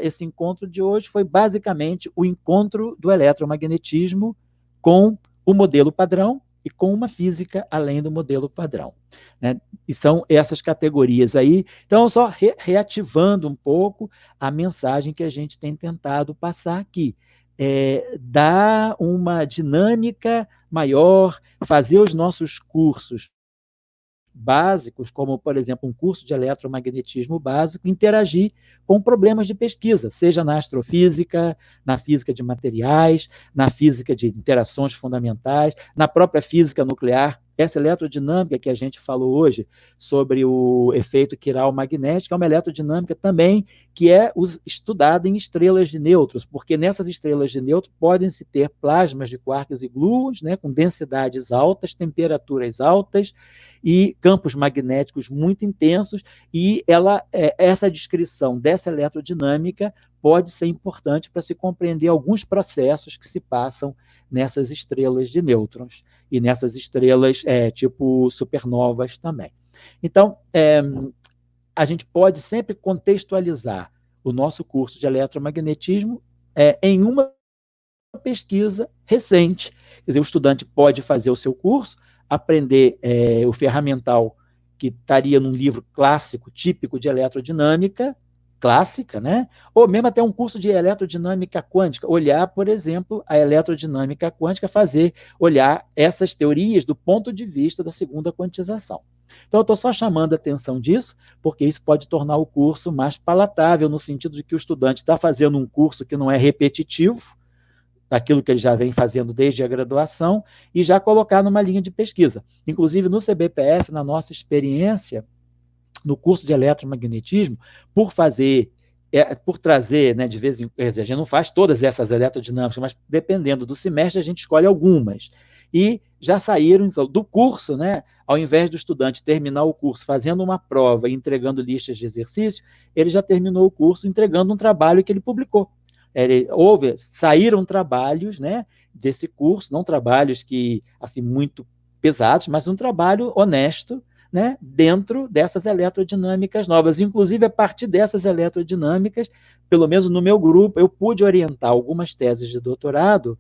esse encontro de hoje foi basicamente o encontro do eletromagnetismo com o modelo padrão e com uma física além do modelo padrão, né? E são essas categorias aí. Então, só reativando um pouco a mensagem que a gente tem tentado passar aqui. Dar uma dinâmica maior, fazer os nossos cursos básicos, como, por exemplo, um curso de eletromagnetismo básico, interagir com problemas de pesquisa, seja na astrofísica, na física de materiais, na física de interações fundamentais, na própria física nuclear. Essa eletrodinâmica que a gente falou hoje sobre o efeito quiral magnético é uma eletrodinâmica também que é estudada em estrelas de nêutrons, porque nessas estrelas de nêutrons podem-se ter plasmas de quarks e gluons, né, com densidades altas, temperaturas altas e campos magnéticos muito intensos, e essa descrição dessa eletrodinâmica pode ser importante para se compreender alguns processos que se passam nessas estrelas de nêutrons e nessas estrelas tipo supernovas também. Então, a gente pode sempre contextualizar o nosso curso de eletromagnetismo em uma pesquisa recente, Quer dizer, o estudante pode fazer o seu curso, aprender o ferramental que estaria num livro clássico, típico de eletrodinâmica, clássica, né? Ou mesmo até um curso de eletrodinâmica quântica, olhar, por exemplo, a eletrodinâmica quântica, olhar essas teorias do ponto de vista da segunda quantização. Então, eu estou só chamando a atenção disso, porque isso pode tornar o curso mais palatável, no sentido de que o estudante está fazendo um curso que não é repetitivo, daquilo que ele já vem fazendo desde a graduação, e já colocar numa linha de pesquisa. Inclusive, no CBPF, na nossa experiência, no curso de eletromagnetismo, por trazer, né, de vez em quando, a gente não faz todas essas eletrodinâmicas, mas dependendo do semestre, a gente escolhe algumas. E já saíram, então, do curso, né, ao invés do estudante terminar o curso fazendo uma prova e entregando listas de exercício, ele já terminou o curso entregando um trabalho que ele publicou. Saíram trabalhos, né, desse curso, não trabalhos que assim muito pesados, mas um trabalho honesto, né, dentro dessas eletrodinâmicas novas. Inclusive, a partir dessas eletrodinâmicas, pelo menos no meu grupo, eu pude orientar algumas teses de doutorado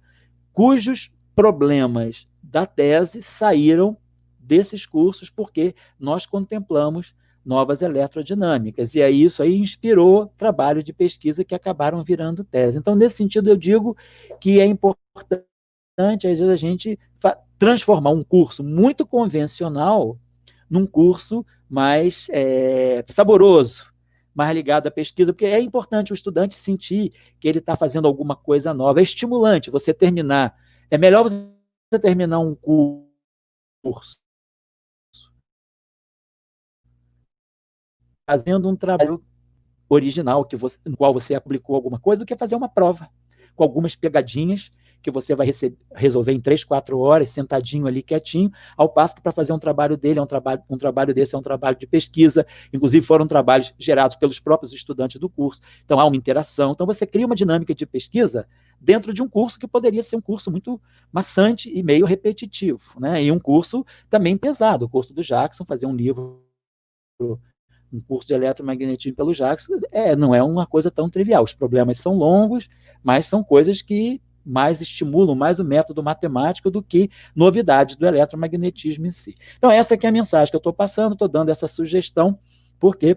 cujos problemas da tese saíram desses cursos, porque nós contemplamos novas eletrodinâmicas. E aí isso aí inspirou trabalho de pesquisa que acabaram virando tese. Então, nesse sentido, eu digo que é importante, às vezes, a gente transformar um curso muito convencional num curso mais saboroso, mais ligado à pesquisa, porque é importante o estudante sentir que ele está fazendo alguma coisa nova. É estimulante você terminar. É melhor você terminar um curso fazendo um trabalho original, no qual você aplicou alguma coisa, do que fazer uma prova com algumas pegadinhas que você vai resolver em 3, 4 horas, sentadinho ali, quietinho, ao passo que para fazer um trabalho dele, um trabalho desse é um trabalho de pesquisa, inclusive foram trabalhos gerados pelos próprios estudantes do curso, então há uma interação, então você cria uma dinâmica de pesquisa dentro de um curso que poderia ser um curso muito maçante e meio repetitivo, né? E um curso também pesado, o curso do Jackson, fazer um livro, um curso de eletromagnetismo pelo Jackson, não é uma coisa tão trivial. Os problemas são longos, mas são coisas que mais estimulam mais o método matemático do que novidades do eletromagnetismo em si. Então, essa aqui é a mensagem que eu estou passando, estou dando essa sugestão, porque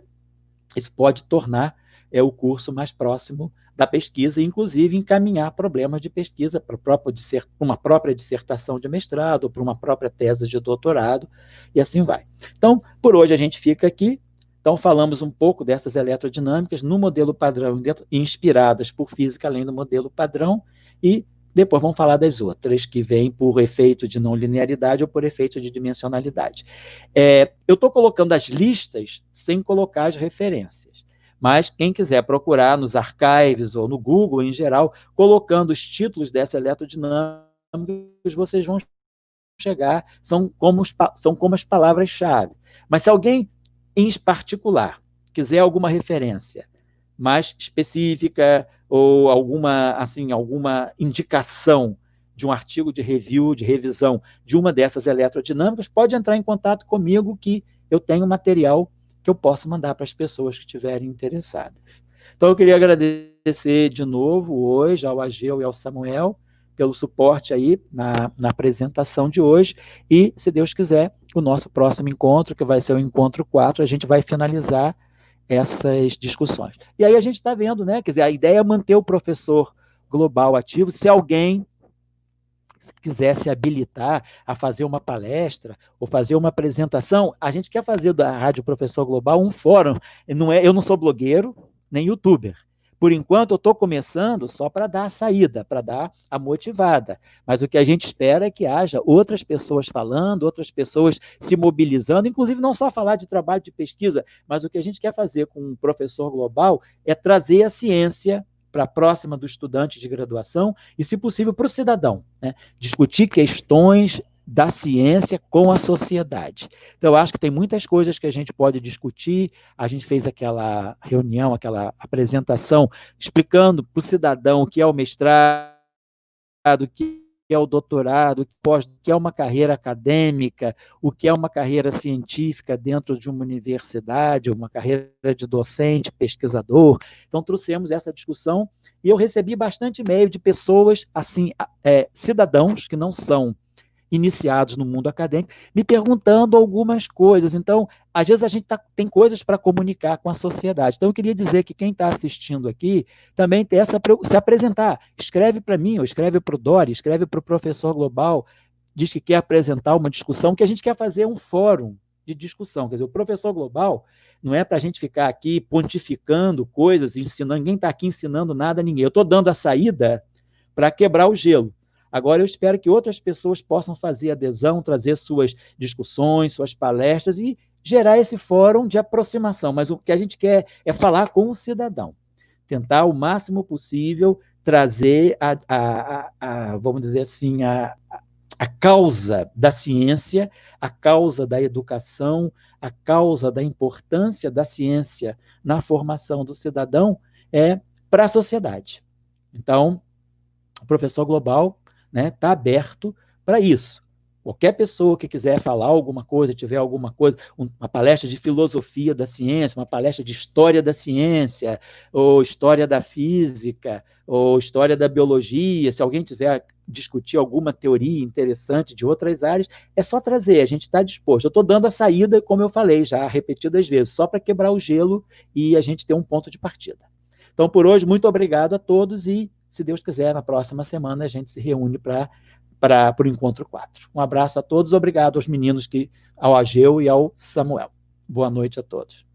isso pode tornar o curso mais próximo da pesquisa, e inclusive encaminhar problemas de pesquisa para uma própria dissertação de mestrado, ou para uma própria tese de doutorado, e assim vai. Então, por hoje a gente fica aqui. Então, falamos um pouco dessas eletrodinâmicas no modelo padrão, inspiradas por física além do modelo padrão, e depois vamos falar das outras, que vêm por efeito de não linearidade ou por efeito de dimensionalidade. Eu estou colocando as listas sem colocar as referências, mas quem quiser procurar nos archives ou no Google, em geral, colocando os títulos dessas eletrodinâmicas, vocês vão chegar, são como as palavras-chave. Mas se alguém em particular quiser alguma referência mais específica ou alguma indicação de um artigo de review, de revisão de uma dessas eletrodinâmicas, pode entrar em contato comigo, que eu tenho material que eu posso mandar para as pessoas que estiverem interessadas. Então, eu queria agradecer de novo hoje ao Ageu e ao Samuel pelo suporte aí na apresentação de hoje, e, se Deus quiser, o nosso próximo encontro, que vai ser o encontro 4, a gente vai finalizar essas discussões. E aí a gente está vendo, né? Quer dizer, a ideia é manter o professor global ativo. Se alguém quiser se habilitar a fazer uma palestra ou fazer uma apresentação, a gente quer fazer da Rádio Professor Global um fórum. Eu não sou blogueiro, nem youtuber. Por enquanto, eu estou começando só para dar a saída, para dar a motivada. Mas o que a gente espera é que haja outras pessoas falando, outras pessoas se mobilizando, inclusive não só falar de trabalho de pesquisa, mas o que a gente quer fazer com o Professor Global é trazer a ciência para próxima do estudante de graduação e, se possível, para o cidadão, né? Discutir questões da ciência com a sociedade. Então, eu acho que tem muitas coisas que a gente pode discutir. A gente fez aquela reunião, aquela apresentação, explicando para o cidadão o que é o mestrado, o que que é o doutorado, o que é uma carreira acadêmica, o que é uma carreira científica dentro de uma universidade, uma carreira de docente, pesquisador. Então, trouxemos essa discussão e eu recebi bastante e-mail de pessoas, assim, cidadãos que não são iniciados no mundo acadêmico, me perguntando algumas coisas. Então, às vezes a gente tem coisas para comunicar com a sociedade. Então, eu queria dizer que quem está assistindo aqui também tem se apresentar. Escreve para mim, ou escreve para o Dori, escreve para o Professor Global, diz que quer apresentar uma discussão, que a gente quer fazer um fórum de discussão. Quer dizer, o Professor Global não é para a gente ficar aqui pontificando coisas, ensinando, ninguém está aqui ensinando nada a ninguém. Eu estou dando a saída para quebrar o gelo. Agora, eu espero que outras pessoas possam fazer adesão, trazer suas discussões, suas palestras e gerar esse fórum de aproximação. Mas o que a gente quer é falar com o cidadão, tentar o máximo possível trazer vamos dizer assim, a causa da ciência, a causa da educação, a causa da importância da ciência na formação do cidadão para a sociedade. Então, o Professor Global está aberto para isso. Qualquer pessoa que quiser falar alguma coisa, tiver alguma coisa, uma palestra de filosofia da ciência, uma palestra de história da ciência, ou história da física, ou história da biologia, se alguém tiver discutir alguma teoria interessante de outras áreas, é só trazer, a gente está disposto. Eu estou dando a saída, como eu falei já repetidas vezes, só para quebrar o gelo e a gente ter um ponto de partida. Então, por hoje, muito obrigado a todos e, se Deus quiser, na próxima semana a gente se reúne para o Encontro 4. Um abraço a todos, obrigado aos meninos, ao Ageu e ao Samuel. Boa noite a todos.